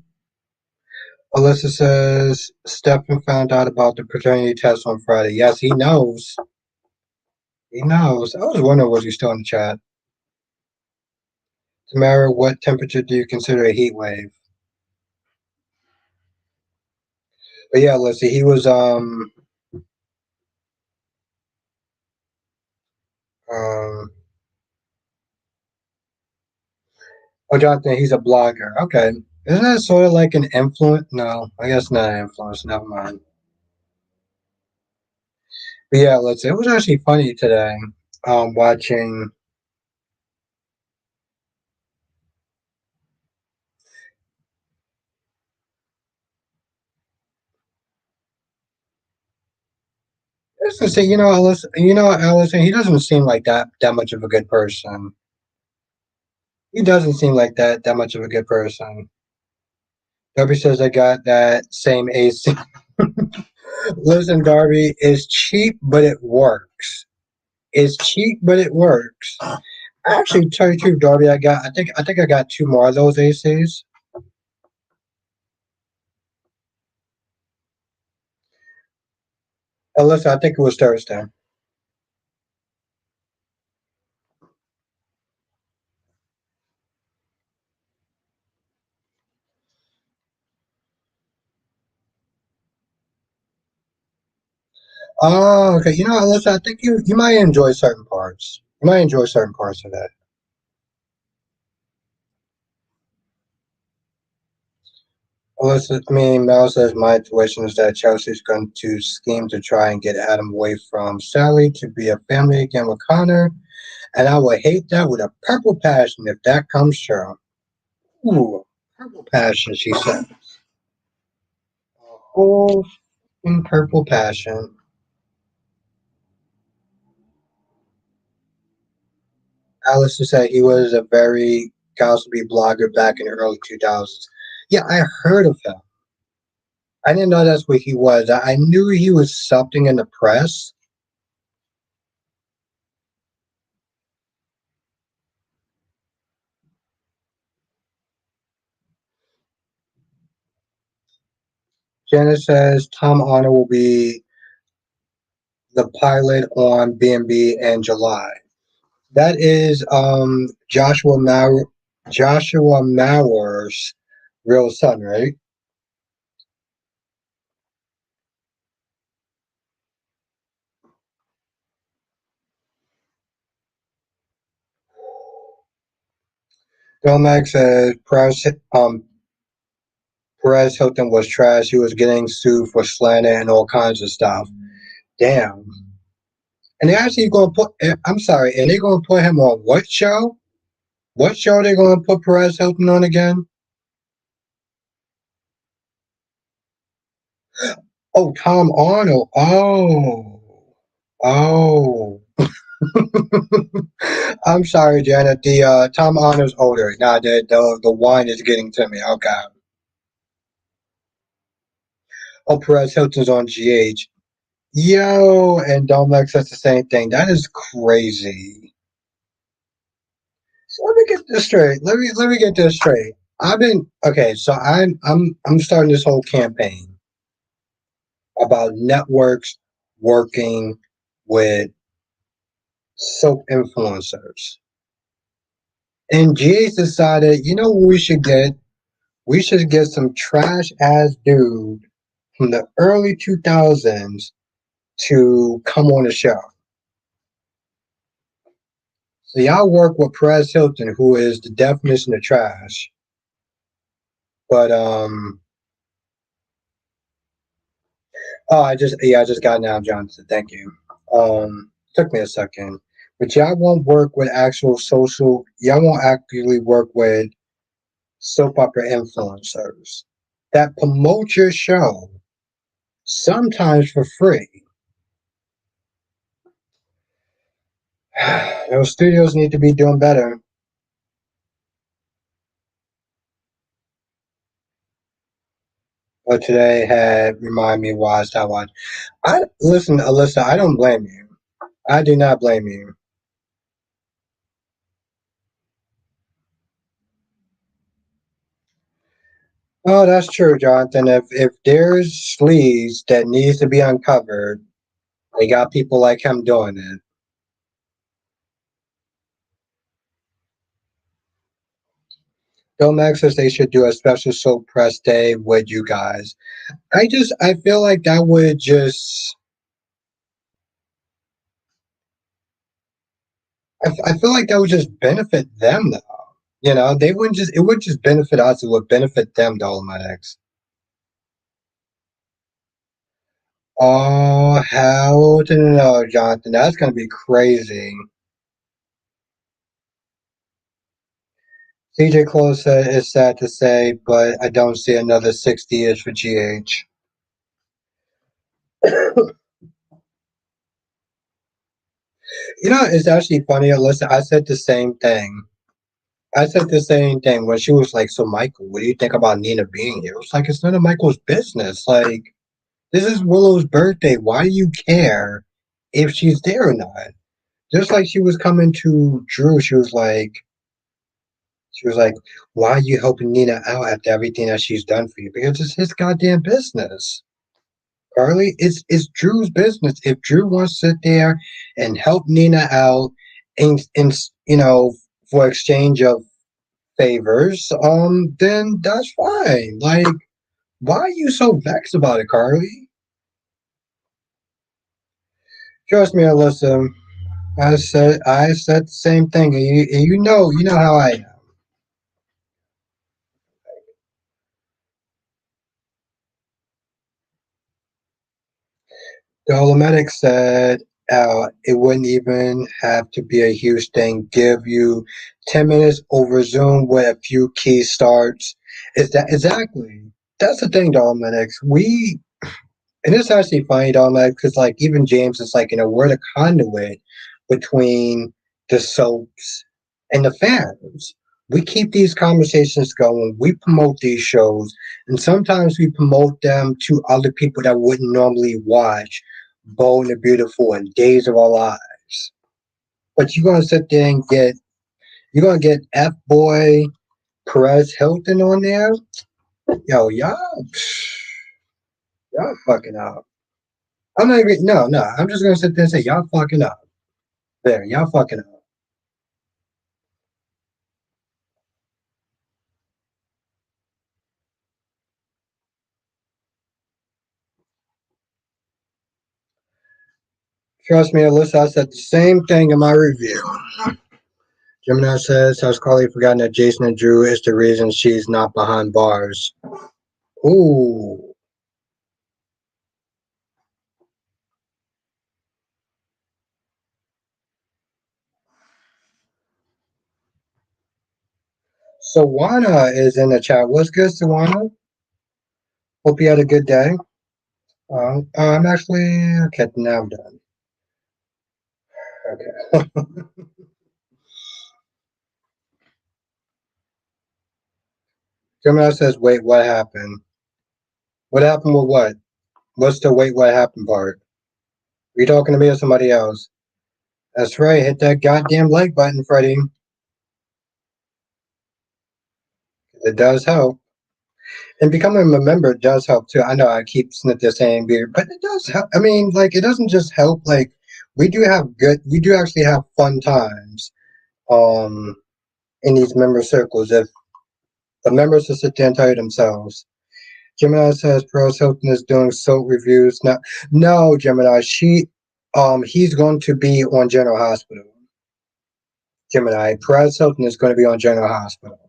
Alyssa says Stephen found out about the paternity test on Friday. Yes, he knows. He knows. I was wondering was he still in the chat. Tamara, what temperature do you consider a heat wave? But yeah, Alyssa, he was um oh Jonathan, he's a blogger. Okay. Isn't that sort of like an influence? No, I guess not an influence. Never mind. But yeah, let's. It was actually funny today. Watching. Listen, see, Allison. He doesn't seem like that much of a good person. He doesn't seem like that much of a good person. Darby says I got that same AC. Listen, Darby is cheap, but it works. It's cheap, but it works. I actually tell you the truth, Darby. I think I got two more of those ACs. Listen, I think it was Thursday. Oh, okay. Alyssa, I think you might enjoy certain parts. You might enjoy certain parts of that. Alyssa, I mean, Mel says my intuition is that Chelsea's going to scheme to try and get Adam away from Sally to be a family again with Connor, and I would hate that with a purple passion if that comes true. Ooh, purple passion, she said. A whole in purple passion. Alice said he was a very gossipy blogger back in the early 2000s. Yeah, I heard of him. I didn't know that's what he was. I knew he was something in the press. Jenna says Tom Honor will be the pilot on B&B in July. That is Joshua Mauer's real son, right? Domac says Perez Hilton was trash. He was getting sued for slander and all kinds of stuff. Damn. And they're actually going to I'm sorry, and they're going to put him on what show? What show are they going to put Perez Hilton on again? Oh, Tom Arnold. Oh. Oh. I'm sorry, Janet. The Tom Arnold's older. Nah, the wine is getting to me. Okay. Oh, Perez Hilton's on GH. Yo, and Domex says the same thing. That is crazy. So let me get this straight. Let me get this straight. I've been okay. So I'm starting this whole campaign about networks working with soap influencers. And GH decided, you know what we should get? We should get some trash ass dude from the early 2000s to come on the show. So y'all work with Perez Hilton, who is the definition of trash. But oh, I just got it now, Johnson. Thank you. Took me a second. But y'all won't work with actual social. Y'all won't actually work with soap opera influencers that promote your show. sometimes for free. Those studios need to be doing better. But today had remind me why I stopped watching. I listen, Alyssa. I don't blame you. I do not blame you. Oh, that's true, Jonathan. If there's sleaze that needs to be uncovered, they got people like him doing it. Max says they should do a special soap press day with you guys. I feel like that would just I feel like that would just benefit them though. You know, they wouldn't just it would just benefit us. It would benefit them, Dolomitex. Oh, hell to no, Jonathan. That's gonna be crazy. CJ Close said it's sad to say, but I don't see another 60 years for GH. You know, it's actually funny. Listen, I said the same thing. I said the same thing when she was like, "So, Michael, what do you think about Nina being here?" It was like, it's none of Michael's business. Like, this is Willow's birthday. Why do you care if she's there or not? Just like she was coming to Drew, she was like, "Why are you helping Nina out after everything that she's done for you?" Because it's his goddamn business, Carly. It's Drew's business. If Drew wants to sit there and help Nina out, and you know, for exchange of favors, then that's fine. Like, why are you so vexed about it, Carly? Trust me, Alyssa. I said the same thing, and you know how I am. The Olymedic said it wouldn't even have to be a huge thing. Give you 10 minutes over Zoom with a few key starts. Is that exactly? That's the thing, Dominic. And it's actually funny, Dominic, because like even James is like, we're the conduit between the soaps and the fans. We keep these conversations going. We promote these shows, and sometimes we promote them to other people that wouldn't normally watch Bold and the Beautiful and Days of Our Lives. But you're gonna get F Boy Perez Hilton on there. Yo, y'all fucking up. I'm not even no. I'm just gonna sit there and say y'all fucking up. There, y'all fucking up. Trust me, Alyssa, I said the same thing in my review. Gemini says, has Carly forgotten that Jason and Drew is the reason she's not behind bars? Ooh. Sawana is in the chat. What's good, Sawana? Hope you had a good day. I'm actually okay. Now I'm done. Okay. Gemini says, "Wait, what happened? What happened with what? What's the wait? What happened part? Are you talking to me or somebody else?" That's right. Hit that goddamn like button, Freddie. It does help. And becoming a member does help too. I know I keep sniffing saying beer, but it does help. I mean, like, it doesn't just help. Like, we do actually have fun times, um, in these member circles. If the members will sit there and tell you themselves. Gemini says Pearl Hilton is doing soap reviews. No, Gemini. He's going to be on General Hospital. Gemini. Perez Hilton is going to be on General Hospital.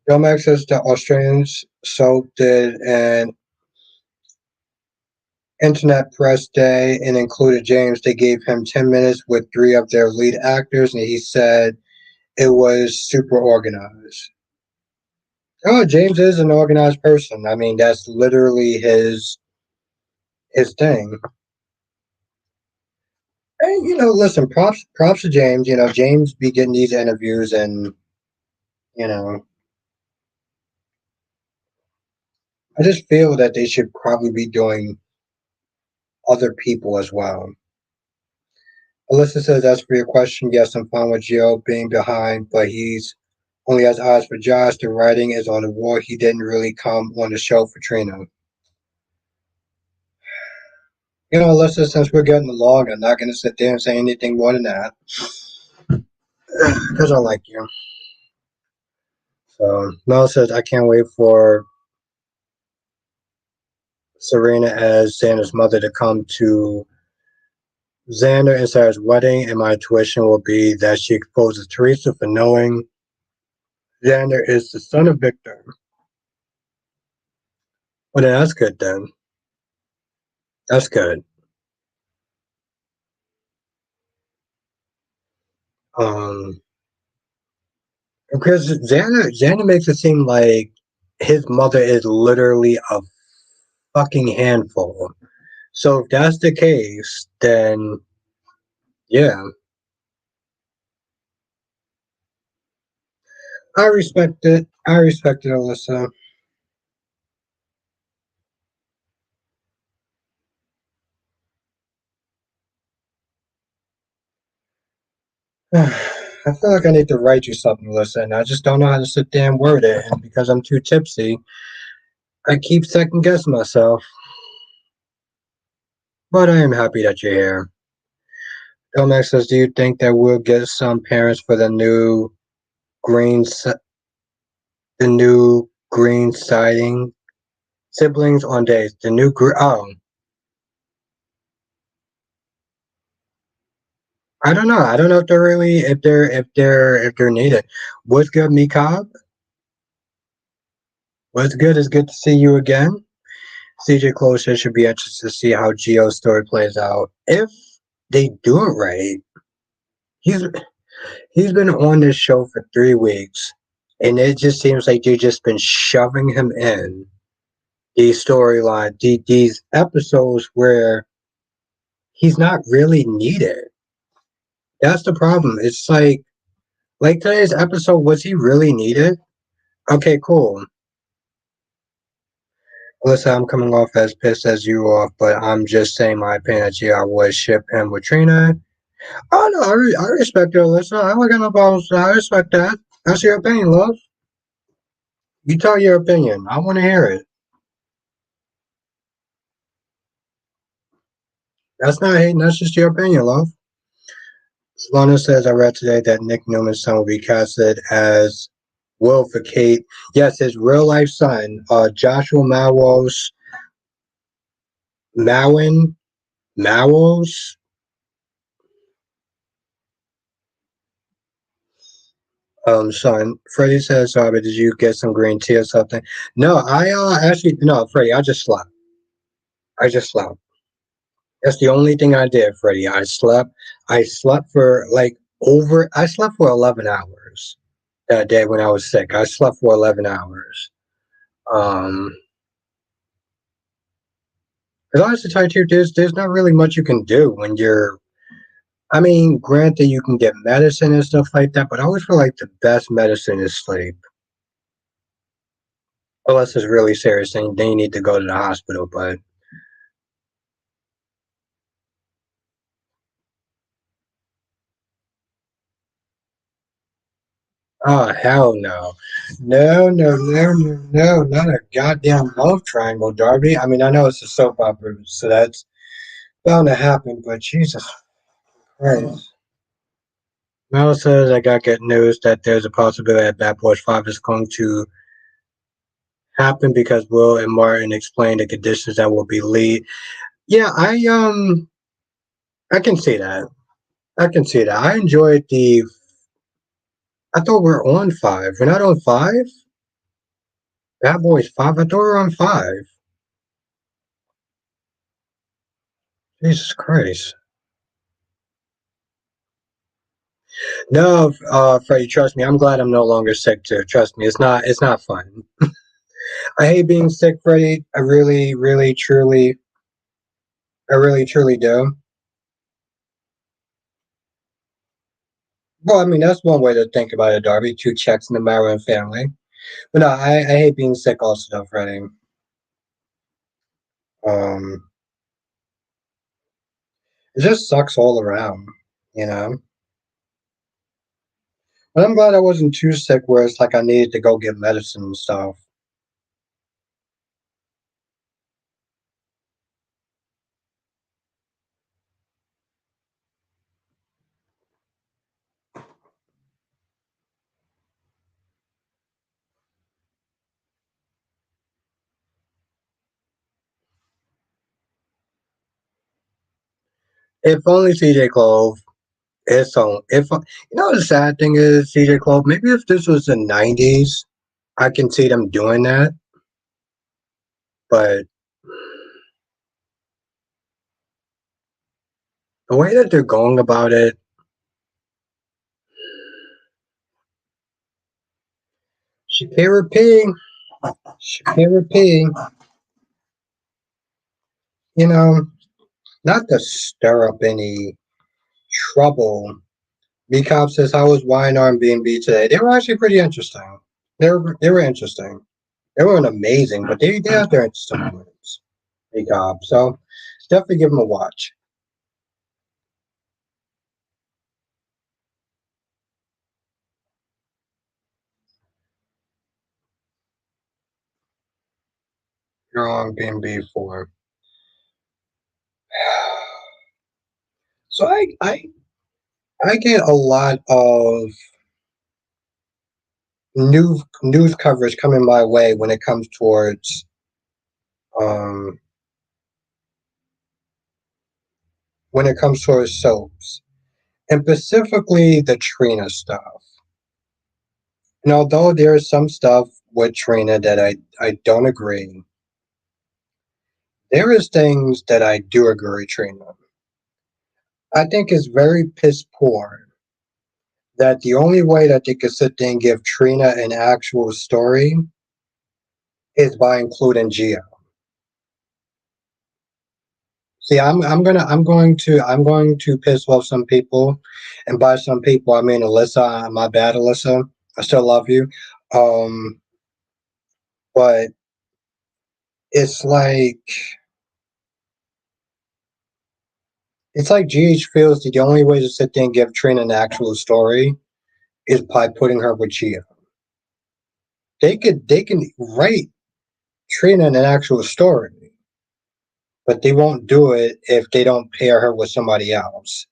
Film access the Australians soap did, and Internet Press Day and included James. They gave him 10 minutes with three of their lead actors, and he said it was super organized. Oh, James is an organized person. I mean, that's literally his thing. And listen, props to James. James be getting these interviews, and you know, I just feel that they should probably be doing other people as well. Alyssa says, as for your question, yes, I'm fine with Gio being behind, but he's only has eyes for Josh. The writing is on the wall. He didn't really come on the show for Trina. Alyssa, since we're getting along, I'm not going to sit there and say anything more than that because I like you. So Mel says, I can't wait for Serena as Xander's mother to come to Xander and Sarah's wedding, and my tuition will be that she exposes Teresa for knowing Xander is the son of Victor. Well, then that's good then. That's good. Um, because Xander makes it seem like his mother is literally a fucking handful. So if that's the case, then yeah, I respect it. I respect it, Alyssa. I feel like I need to write you something, Alyssa, and I just don't know how to sit there and word it. And because I'm too tipsy, I keep second guessing myself. But I am happy that you're here. Domex says, do you think that we'll get some parents for green, the new green siding siblings on days? The new oh, I don't know. I don't know if they're really if they're needed. What's good, Mikab? What's good? It's good to see you again. CJ Closer should be interested to see how Geo's story plays out. If they do it right, he's he's been on this show for 3 weeks, and it just seems like they've just been shoving him in these storylines, these episodes where he's not really needed. That's the problem. It's like today's episode, was he really needed? Okay, cool. Listen, I'm coming off as pissed as you off, but I'm just saying my opinion that yeah, I would ship him with Trina. Oh no, I respect it, Alyssa. I don't got no problems. I respect that. That's your opinion, love. You tell your opinion. I want to hear it. That's not hating. That's just your opinion, love. Solana says, I read today that Nick Newman's son will be casted as Will for Kate. Yes, his real life son, Joshua Mowen, Mowos. Son. Freddie says, sorry, did you get some green tea or something? No, I actually, no, Freddie, I just slept. I just slept. That's the only thing I did, Freddie. I slept. I slept for I slept for 11 hours that day when I was sick. I slept for 11 hours. Um, because honestly, to tell you the truth, there's not really much you can do when you're. I mean, granted, you can get medicine and stuff like that, but I always feel like the best medicine is sleep. Unless it's really serious, then you need to go to the hospital. But oh hell no, no, not a goddamn love triangle, Darby. I mean, I know it's a soap opera, so that's bound to happen. But Jesus Christ. Mel says I got good news that there's a possibility that Bad Boys 5 is going to happen because Will and Martin explain the conditions that will be lead. Yeah, I can see that. I can see that. I enjoyed the. I thought we're on 5. We're not on 5. Bad Boys 5. I thought we were on 5. Jesus Christ. No, Freddie, trust me. I'm glad I'm no longer sick too. Trust me, it's not fun. I hate being sick, Freddie. I really, truly do. Well, I mean, that's one way to think about it, Darby. Two checks in the Maryland family. But no, I hate being sick also, though, Freddie. Um, it just sucks all around, you know? But I'm glad I wasn't too sick where it's like I needed to go get medicine and stuff. If only CJ Clove. It's on. If you know the sad thing is, CJ Clove. Maybe if this was the '90s, I can see them doing that. But the way that they're going about it, Shakira P, Shakira P, you know, not to stir up any trouble. B Cop says, "How was wine on B&B today?" They were actually pretty interesting. They were interesting. They weren't amazing, but they had their interesting moments. B Cop, so definitely give them a watch. You're on B&B for. So I get a lot of news coverage coming my way when it comes towards um soaps, and specifically the Trina stuff. And although there is some stuff with Trina that I don't agree, there is things that I do agree with Trina. I think it's very piss poor that the only way that they could sit there and give Trina an actual story is by including Gia. See, I'm going to piss off some people, and by some people I mean Alyssa. My bad, Alyssa. I still love you, um, but it's it's like GH feels that the only way to sit there and give Trina an actual story is by putting her with Gia. They can write Trina an actual story, but they won't do it if they don't pair her with somebody else.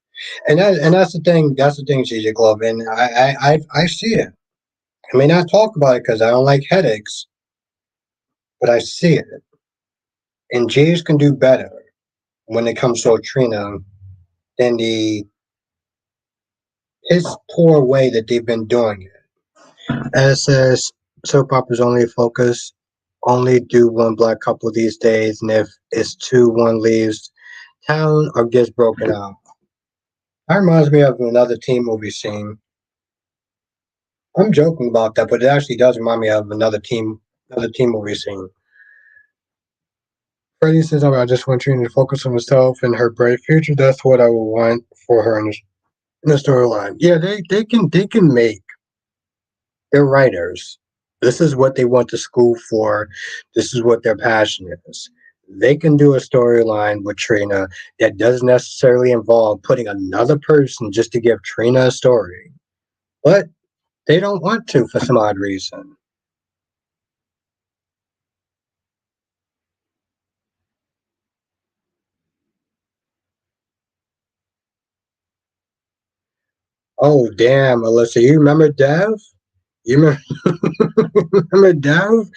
And that's the thing. That's the thing, CJ Glove, and I see it. I may not talk about it because I don't like headaches, but I see it. And Jays can do better when it comes to Trina than the piss poor way that they've been doing it. And it says soap operas only focus, only do one black couple these days, and if it's two, one leaves town or gets broken up. That reminds me of another teen movie scene. I'm joking about that, but it actually does remind me of another teen movie scene. Freddie says, "Oh, I just want Trina to focus on herself and her bright future. That's what I would want for her in the storyline." Yeah, they can make. They're writers. This is what they went to school for. This is what their passion is. They can do a storyline with Trina that doesn't necessarily involve putting another person just to give Trina a story, but they don't want to for some odd reason. Oh damn, Alyssa, you remember Dev? You remember, remember Dev?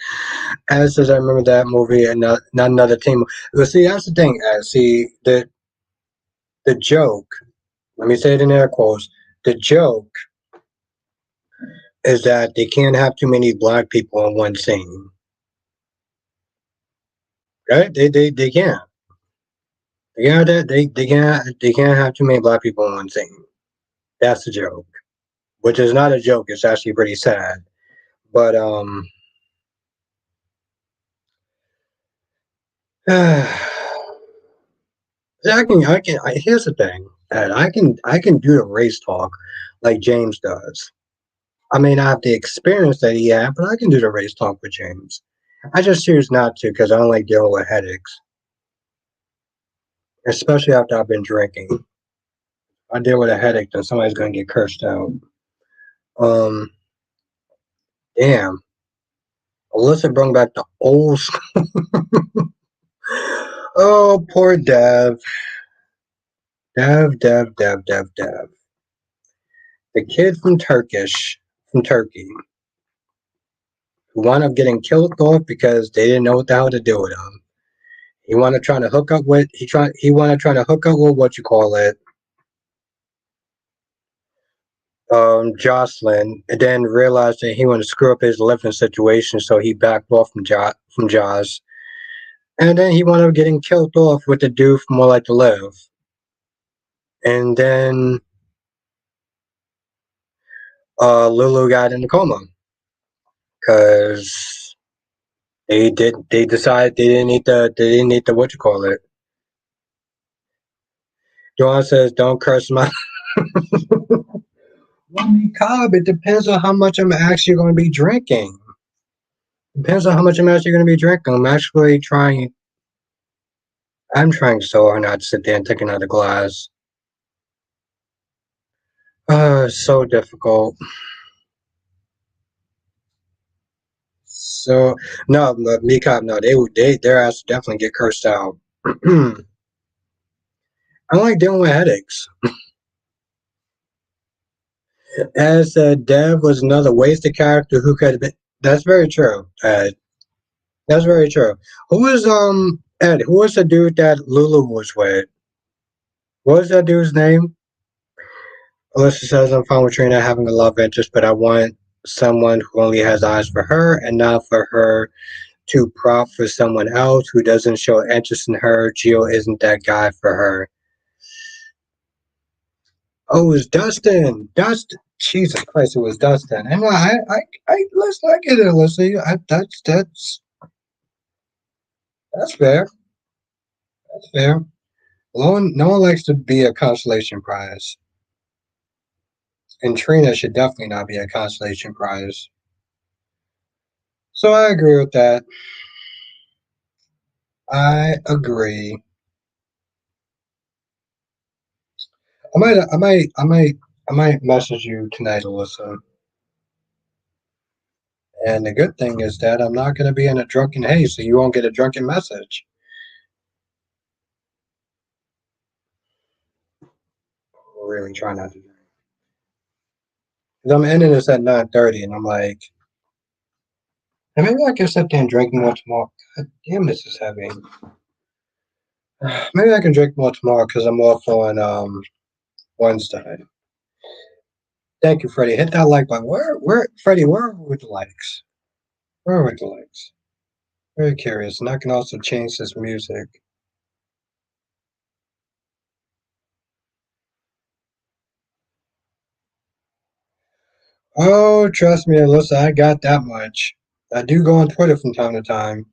As says, I remember that movie and not another team. But see, that's the thing. See, the joke. Let me say it in air quotes. The joke is that they can't have too many black people in one scene. Right? They can't. Yeah, they can't have too many black people on one team. That's the joke. Which is not a joke. It's actually pretty sad. But here's the thing, and I can do the race talk like James does. I may not have the experience that he had, but I can do the race talk with James. I just choose not to because I don't like dealing with headaches, especially after I've been drinking. I deal with a headache, then somebody's gonna get cursed out. Um, damn, Alyssa brought back the old school. Oh, poor Dev. The kid from Turkey, who wound up getting killed off because they didn't know what the hell to do with him. He wanted trying to hook up with he wanted trying to hook up with what you call it, Jocelyn, and then realized that he wanted to screw up his living situation, so he backed off from Josh, and then he wound up getting killed off with the dude from More Like to Live, and then Lulu got in a coma because they decided they didn't need the what you call it. Dawn says, "Don't curse my." Well, Cobb, it depends on how much I'm actually going to be drinking. Depends on how much I'm actually going to be drinking. I'm trying so hard not to sit there and take another glass. So difficult. So, no, me, Cobb, no, their ass definitely get cursed out. I like dealing with headaches. As Dev was another wasted character who could have been. That's very true. That's very true. Who was Ed? Who was the dude that Lulu was with? What was that dude's name? Alyssa says, I'm fine with Trina having a love interest, but I want someone who only has eyes for her and not for her to prop for someone else who doesn't show interest in her. Gio isn't that guy for her. Oh, it was Dustin. Dustin. Jesus Christ, it was Dustin. And listen, I get it, Alyssa. That's fair. That's fair. No one likes to be a consolation prize. And Trina should definitely not be a consolation prize. So I agree with that. I agree. I might message you tonight, Alyssa. And the good thing is that I'm not going to be in a drunken haze, so you won't get a drunken message. Really try not to drink. Because I'm ending this at 9:30, and I'm like, and maybe I can sit there and drink more tomorrow. God damn, this is heavy. Maybe I can drink more tomorrow because I'm off on Wednesday. Thank you, Freddie. Hit that like button. Freddie? Where are we with the likes? Where are we with the likes? Very curious, and I can also change this music. Oh, trust me, Alyssa, I got that much. I do go on Twitter from time to time.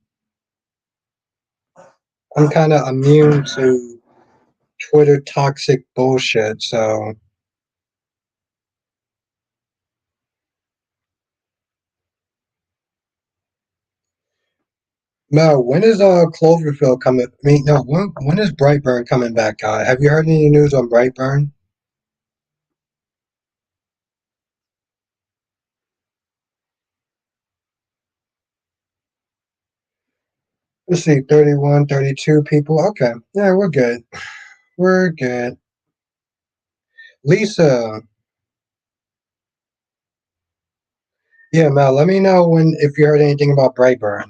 I'm kind of immune to Twitter toxic bullshit, so. Mel, when is Cloverfield coming? I mean, no, when is Brightburn coming back out? Have you heard any news on Brightburn? Let's see, 31, 32 people. Okay, yeah, we're good. We're good. Lisa, yeah, Mel, let me know if you heard anything about Brightburn.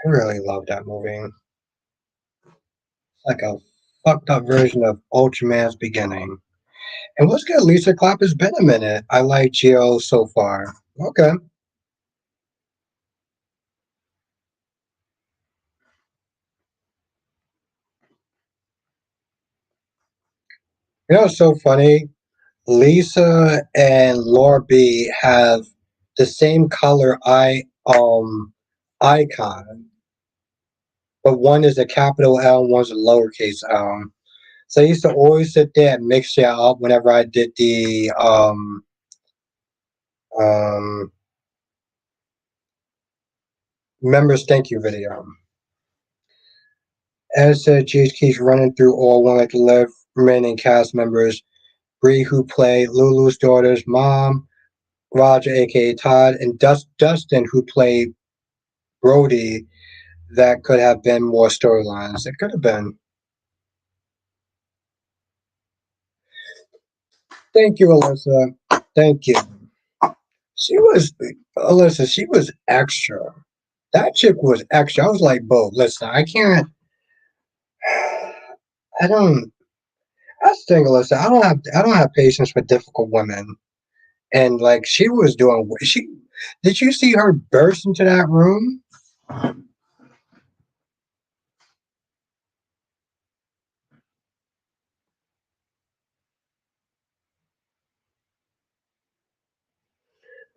I really love that movie. Like a fucked up version of Ultraman's beginning. And what's good, Lisa Clapp? It's been a minute. I like Geo so far. Okay. You know, it's so funny. Lisa and Laura B have the same color icon, but one is a capital L and one's a lowercase L. So I used to always sit there and mix it up whenever I did the um members thank you video. As Gage keeps running through all one like the live remaining cast members, Bree who played Lulu's daughter's mom, Roger aka Todd, and Dustin who played Brody. That could have been more storylines. It could have been. Thank you, Alyssa. Thank you. She was Alyssa. She was extra. That chick was extra. I was like, Bo, listen, I can't. I don't. That's the thing, Alyssa. I don't have patience for difficult women. And like, she was doing. She did you see her burst into that room?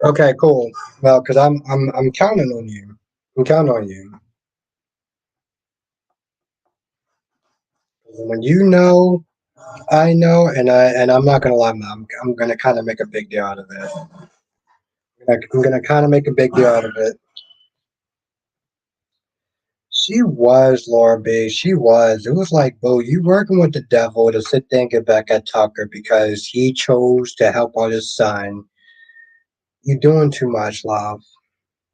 Okay, cool. Well, because I'm counting on you. I'm counting on you. When you know, I know, and I'm not gonna lie, man. I'm gonna kind of make a big deal out of it. I'm gonna kind of make a big deal out of it. She was Laura B. She was. It was like, Bo, you working with the devil to sit there and get back at Tucker because he chose to help out his son. You're doing too much, love.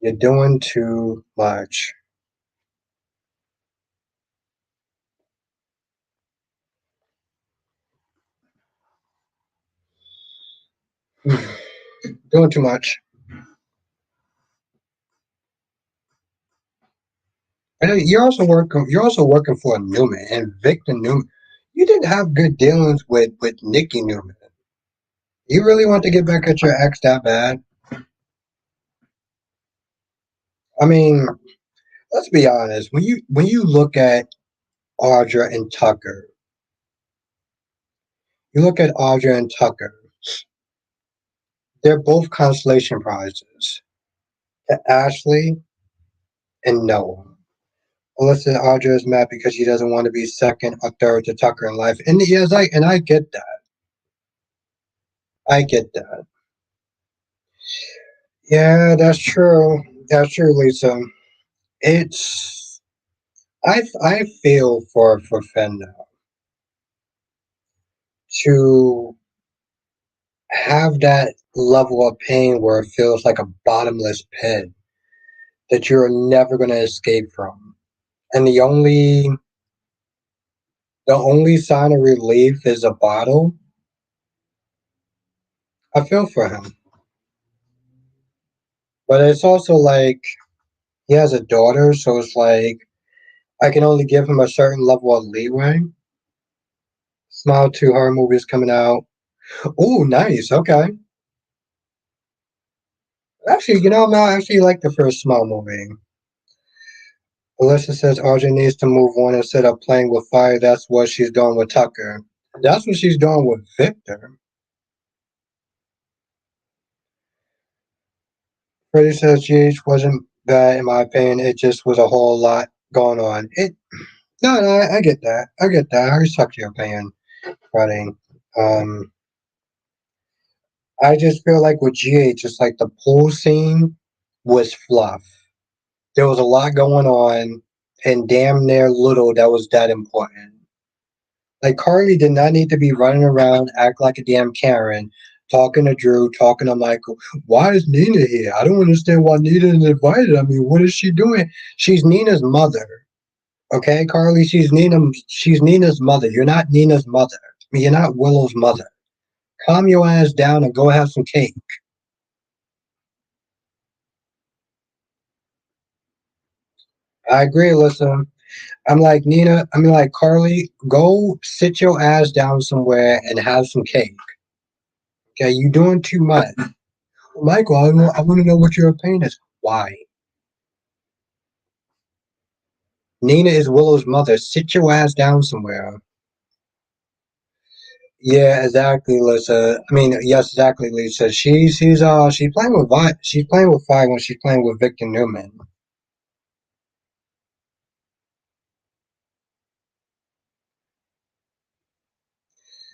You're doing too much. Doing too much. And you're also working. You're also working for Newman and Victor Newman. You didn't have good dealings with Nikki Newman. You really want to get back at your ex that bad? I mean, let's be honest. When you look at Audra and Tucker, you look at Audra and Tucker. They're both consolation prizes to Ashley and Noah. Alyssa Audra is mad because she doesn't want to be second or third to Tucker in life, and yes, I get that. I get that. Yeah, that's true. That's true, Lisa. It's I feel for Fenda to have that level of pain where it feels like a bottomless pit that you're never going to escape from. And the only sign of relief is a bottle. I feel for him. But it's also like he has a daughter, so it's like I can only give him a certain level of leeway. Smile 2 horror movies coming out. Oh, nice. Okay. Actually, you know, I actually like the first Smile movie. Alyssa says Audrey needs to move on instead of playing with fire. That's what she's doing with Tucker. That's what she's doing with Victor. Freddie says GH wasn't bad in my opinion. It just was a whole lot going on. It no, no, I get that. I get that. I respect your opinion, Freddie. Um, I just feel like with GH, just like the pool scene was fluff. There was a lot going on, and damn near little that was that important. Like Carly did not need to be running around, act like a damn Karen, talking to Drew, talking to Michael. Why is Nina here? I don't understand why Nina is invited. I mean, what is she doing? She's Nina's mother. Okay, Carly, she's Nina's mother. You're not Nina's mother. I mean, you're not Willow's mother. Calm your ass down and go have some cake. I agree, Alyssa. I'm like Nina. I mean, like Carly. Go sit your ass down somewhere and have some cake. Okay, you doing too much. Michael, I want to know what your opinion is. Why? Nina is Willow's mother. Sit your ass down somewhere. Yeah, exactly, Lisa. I mean, yes, exactly, Lisa. She's playing with she's playing with fire when she's playing with Victor Newman.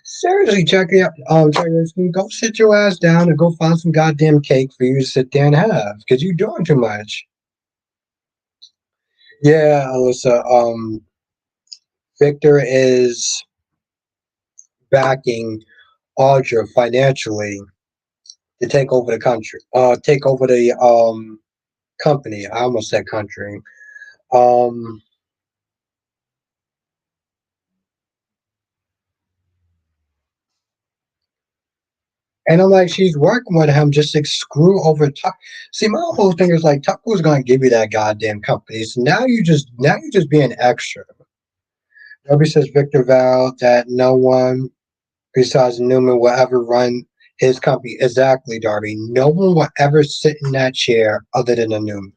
Seriously, check this. Go sit your ass down and go find some goddamn cake for you to sit there and have, because you're doing too much. Yeah, Alyssa. Victor is backing Audra financially to take over the country. Take over the company. I almost said country. Um, and I'm like, she's working with him just to screw over Tuck. See, my whole thing is like, Tuck was gonna give you that goddamn company. So now you just being extra. Nobody says Victor vowed that no one besides Newman will ever run his company. Exactly, Darby. No one will ever sit in that chair other than a Newman.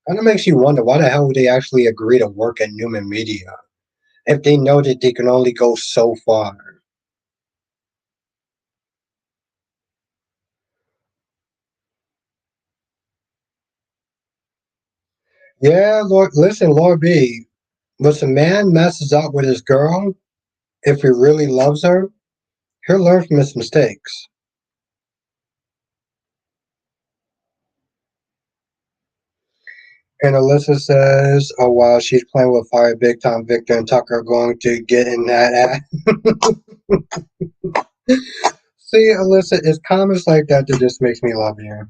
Kind of makes you wonder why the hell would they actually agree to work at Newman Media if they know that they can only go so far. Yeah, Lord, listen, Lord B. Listen, man messes up with his girl. If he really loves her, he'll learn from his mistakes. And Alyssa says, "Oh wow, she's playing with fire big time. Victor and Tucker are going to get in that ass." See, Alyssa, it's comments like that that just makes me love you.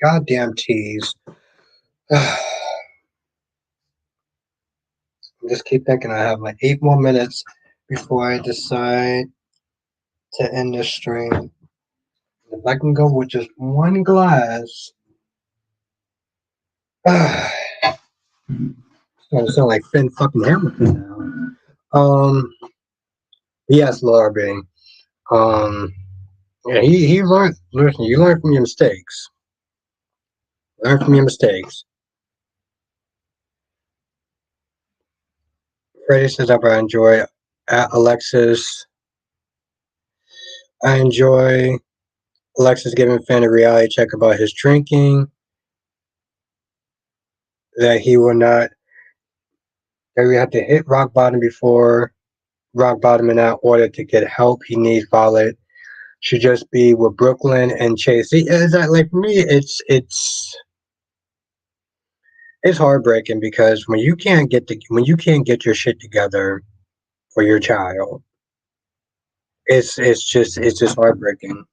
Goddamn tease. Just keep thinking I have like 8 more minutes before I decide to end this stream. If I can go with just one glass, it's gonna sound like Finn fucking Hamilton now. Yes, Laura B. Um, yeah, he learned. Listen, you learn from your mistakes. Learn from your mistakes. Freddie says, "I enjoy Alexis. I enjoy Alexis giving Finn a reality check about his drinking. That he will not. That we have to hit rock bottom before rock bottom in that order to get help. He needs Violet. Should just be with Brooklyn and Chase. See, is that like for me? It's heartbreaking because when you can't get your shit together for your child, it's just heartbreaking.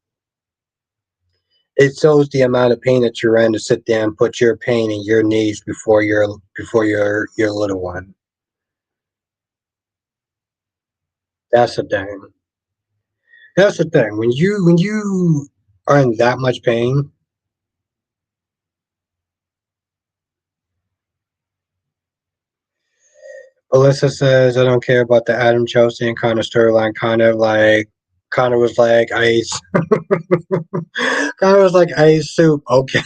It shows the amount of pain that you're in to sit there and put your pain and your needs before your little one. That's the thing. That's the thing. When you are in that much pain, Alyssa says, I don't care about the Adam Chelsea and Connor storyline. Connor was like ice. Connor was like ice soup. Okay.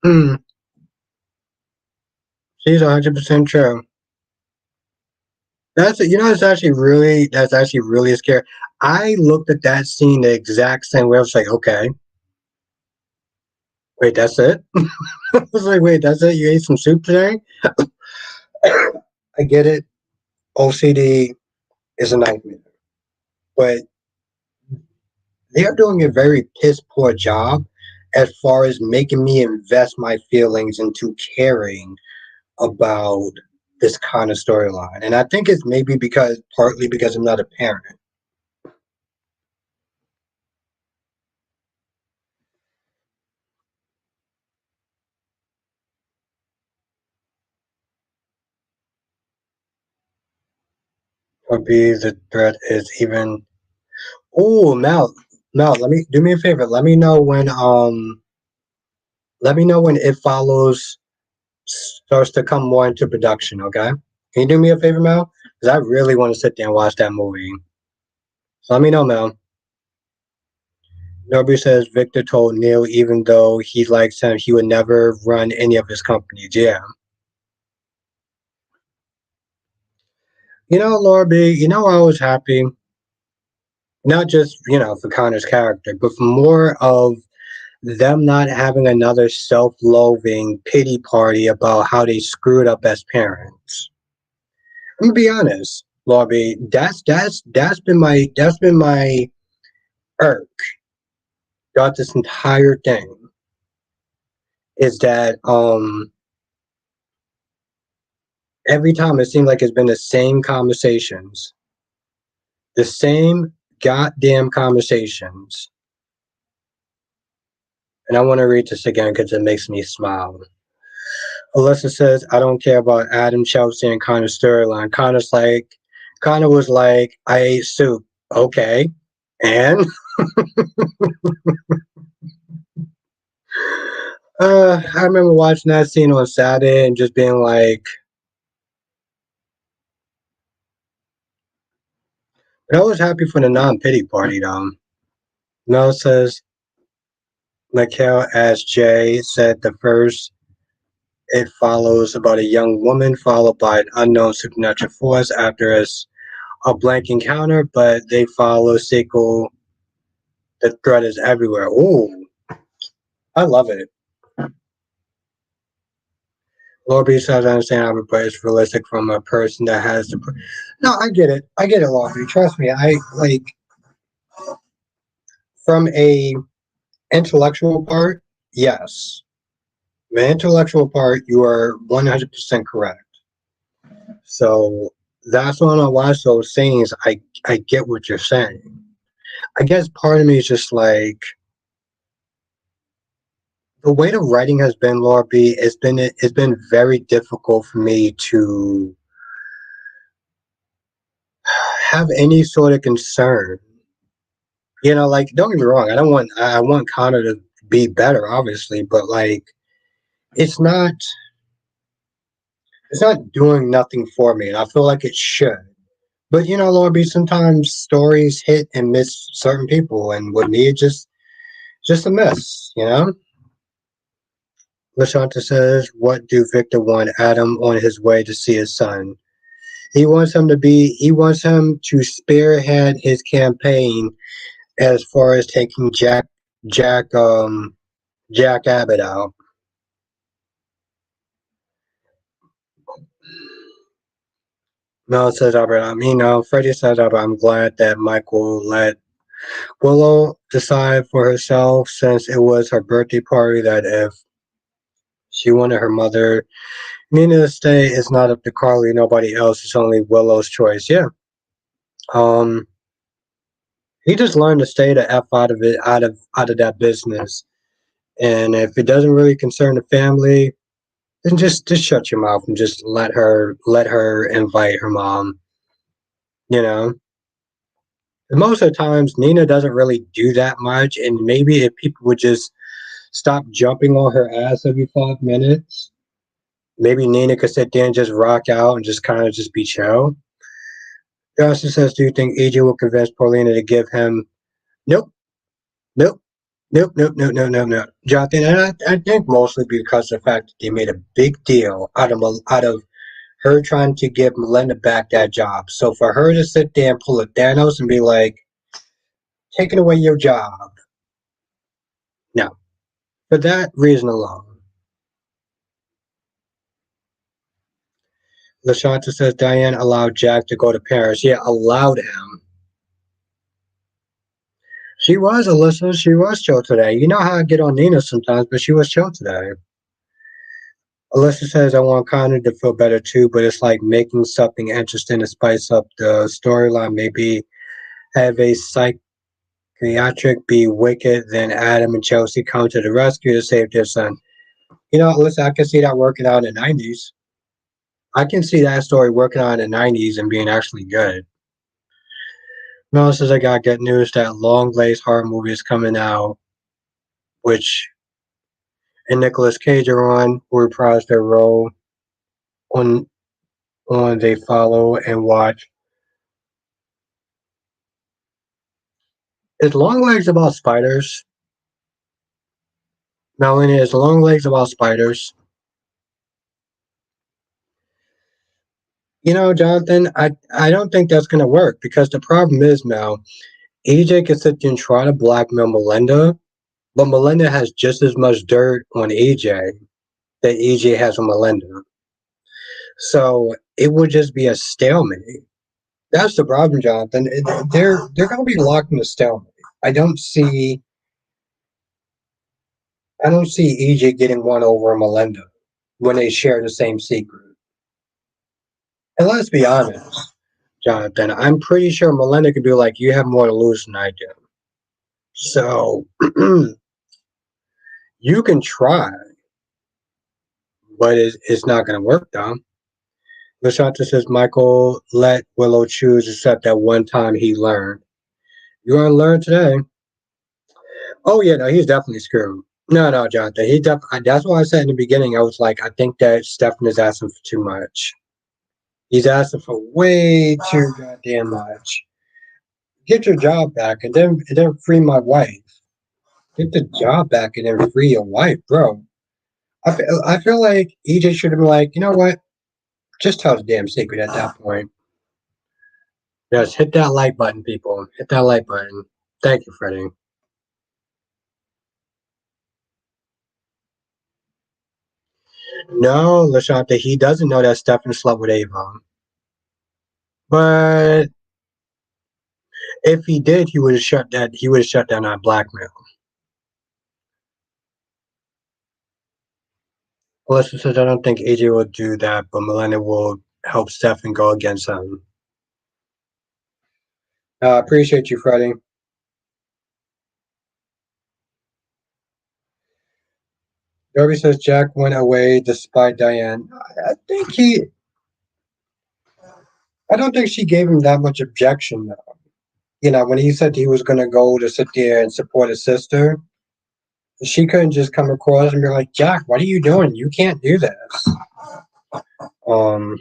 Hmm. She's 100% true. That's actually really scary. I looked at that scene the exact same way. I was like, okay, wait, that's it? I was like, wait, that's it? You ate some soup today? I get it. OCD is a nightmare. But they're doing a very piss poor job as far as making me invest my feelings into caring about this kind of storyline. And I think it's maybe partly because I'm not a parent. Or B, the threat is even. Oh, Mel, let me do me a favor. Let me know when It Follows starts to come more into production. Okay, can you do me a favor, Mel? Because I really want to sit there and watch that movie. So let me know, Mel. Nobody says Victor told Neil even though he likes him, he would never run any of his companies. Yeah. Laura B, I was happy, not just, for Connor's character, but for more of them not having another self-loathing pity party about how they screwed up as parents. I'm gonna be honest, Laura B, that's been my irk throughout this entire thing is that every time it seems like it's been the same conversations, the same goddamn conversations. And I want to read this again because it makes me smile. Alyssa says, I don't care about Adam, Chelsea, and Connor's storyline. Connor was like, I ate soup. Okay. And I remember watching that scene on Saturday and just being like, but I was happy for the non pity party though. Mel says, Mikhail as Jay said the first it follows about a young woman followed by an unknown supernatural force after a blank encounter, but they follow sequel. The threat is everywhere. Ooh, I love it. Lord B says, I understand how but it's realistic from a person that has the. No, I get it. I get it, Lord B. Trust me. I like from a intellectual part. Yes, the intellectual part, you are 100% correct. So that's when I watch those scenes. I get what you're saying. I guess part of me is just like the way the writing has been, Laura B. It's been very difficult for me to have any sort of concern. Like don't get me wrong. I want Connor to be better, obviously, but like it's not it's not doing nothing for me, and I feel like it should. But Laura B. Sometimes stories hit and miss certain people, and with me, it just a miss. Lashanta says, "What do Victor want Adam on his way to see his son? He wants him to spearhead his campaign as far as taking Jack, Jack Abbott out." Mel says, Albert, Freddie says, Albert, I'm glad that Michael let Willow decide for herself since it was her birthday party that if she wanted her mother Nina to stay, it's not up to Carly, nobody else. It's only Willow's choice. Yeah. Um, he just learned to stay the f out of it, out of that business. And if it doesn't really concern the family, then just shut your mouth and just let her invite her mom. You know, and most of the times Nina doesn't really do that much, and maybe if people would just stop jumping on her ass every 5 minutes, maybe Nina could sit there and just rock out and just kind of just be chill. Justin says, "Do you think AJ will convince Paulina to give him?" Nope, nope, nope, nope, nope, nope, nope, nope. Jonathan, and I think mostly because of the fact that they made a big deal out of her trying to give Melinda back that job. So for her to sit there and pull a Thanos and be like, "Taking away your job," no. For that reason alone, Lashanta says Diane allowed Jack to go to Paris. Yeah, allowed him. She was Alyssa. She was chill today. You know how I get on Nina sometimes, but she was chill today. Alyssa says, I want Connor to feel better too, but it's like making something interesting to spice up the storyline. Maybe have a psychiatric be wicked, then Adam and Chelsea come to the rescue to save their son. Alyssa, I can see that working out in the 90s. I can see that story working out in the 90s and being actually good. Mel says, I got good news that Long Lay's horror movie is coming out, which and Nicolas Cage are on, who reprise their role on They Follow and Watch. Is long legs about spiders? Melanie, is long legs about spiders? Jonathan, I don't think that's gonna work because the problem is, Mel, AJ can sit there and try to blackmail Melinda, but Melinda has just as much dirt on AJ that AJ has on Melinda. So it would just be a stalemate. That's the problem, Jonathan. They're going to be locked in a stalemate. I don't see I don't see EJ getting one over Melinda when they share the same secret. And let's be honest, Jonathan, I'm pretty sure Melinda could be like, "You have more to lose than I do." So you can try, but it's not going to work, though. Lashanta says Michael let Willow choose except that one time he learned. You gonna learn today? Oh yeah, no, he's definitely screwed. No, no, Jonathan. That's why I said in the beginning. I was like, I think that Stefan is asking for too much. He's asking for way too goddamn much. Get your job back, and then free my wife. Get the job back, and then free your wife, bro. I feel like EJ should have been like, you know what? Just tell the damn secret at that point. Just hit that like button, people. Hit that like button. Thank you, Freddie. No, Lashanta, he doesn't know that Stefan slept with Ava. But if he did, he would have shut that. He would have shut down that blackmail. Alyssa says, "I don't think AJ will do that, but Melania will help Stefan go against him." Appreciate you, Freddie. Darby says Jack went away despite Diane. I think he. I don't think she gave him that much objection, though. When he said he was going to go to sit there and support his sister, she couldn't just come across and be like, "Jack, what are you doing? You can't do this." Um,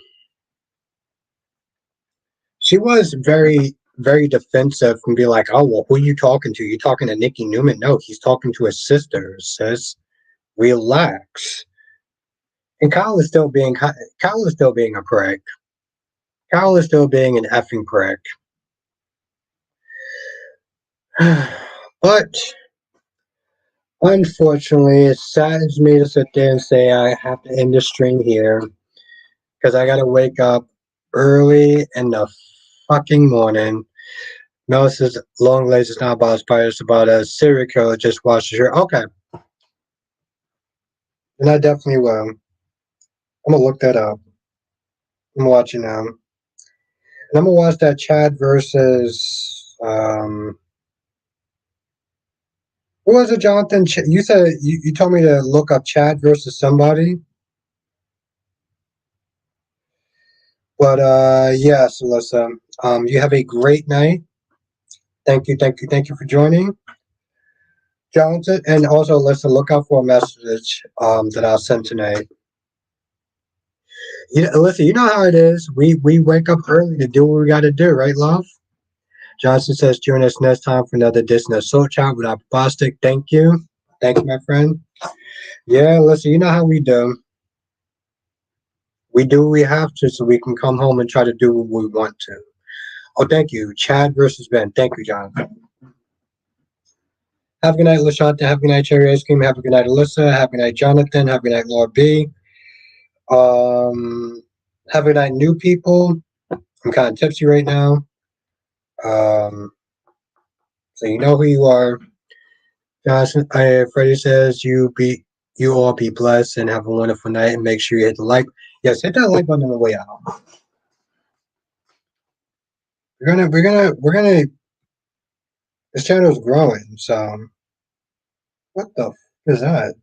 she was very, very defensive and be like, "Oh, well, who are you talking to? You talking to Nikki Newman? No, he's talking to his sister, sis. Relax." And Kyle is still being a prick. Kyle is still being an effing prick. But unfortunately, it saddens me to sit there and say I have to end the stream here because I gotta wake up early in the fucking morning. Mel says long legs is not about spiders, it's about a serial killer just watched the show. Okay, and I definitely will. I'm gonna look that up. I'm watching now. And I'm gonna watch that Chad versus who was it, Jonathan? You said you told me to look up Chad versus somebody. But yes, Alyssa. You have a great night. Thank you, thank you, thank you for joining, Jonathan. And also, Alyssa, look out for a message that I'll send tonight. Alyssa, you know how it is. We wake up early to do what we got to do, right, love? Johnson says, join us next time for another edition of Soul Chat with Bostic. Thank you. Thank you, my friend. Yeah, Alyssa, you know how we do. We do what we have to so we can come home and try to do what we want to. Oh, thank you. Chad versus Ben. Thank you, Jonathan. Have a good night, Lashanta. Have a good night, Cherry Ice Cream. Have a good night, Alyssa. Have a good night, Jonathan. Have a good night, Lord B. Um, have a good night, new people. I'm kind of tipsy right now. Um, so you know who you are. Johnson, Freddie says you all be blessed and have a wonderful night and make sure you hit the like. Yes, hit that like button on the way out. We're gonna this channel is growing, so what the is that?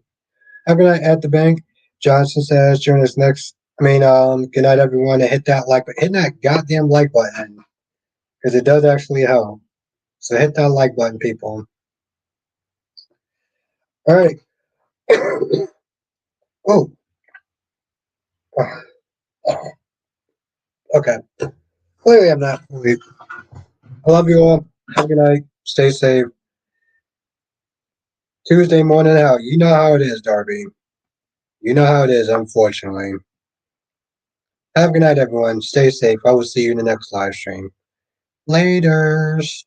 Have a good night at the bank. Johnson says join us next. Good night everyone and hit that like button. Hit that goddamn like button. Because it does actually help. So hit that like button, people. Alright. Oh. Okay. Clearly I'm not fully. I love you all. Have a good night. Stay safe. Tuesday morning out. You know how it is, Darby. You know how it is, unfortunately. Have a good night, everyone. Stay safe. I will see you in the next live stream. Laters.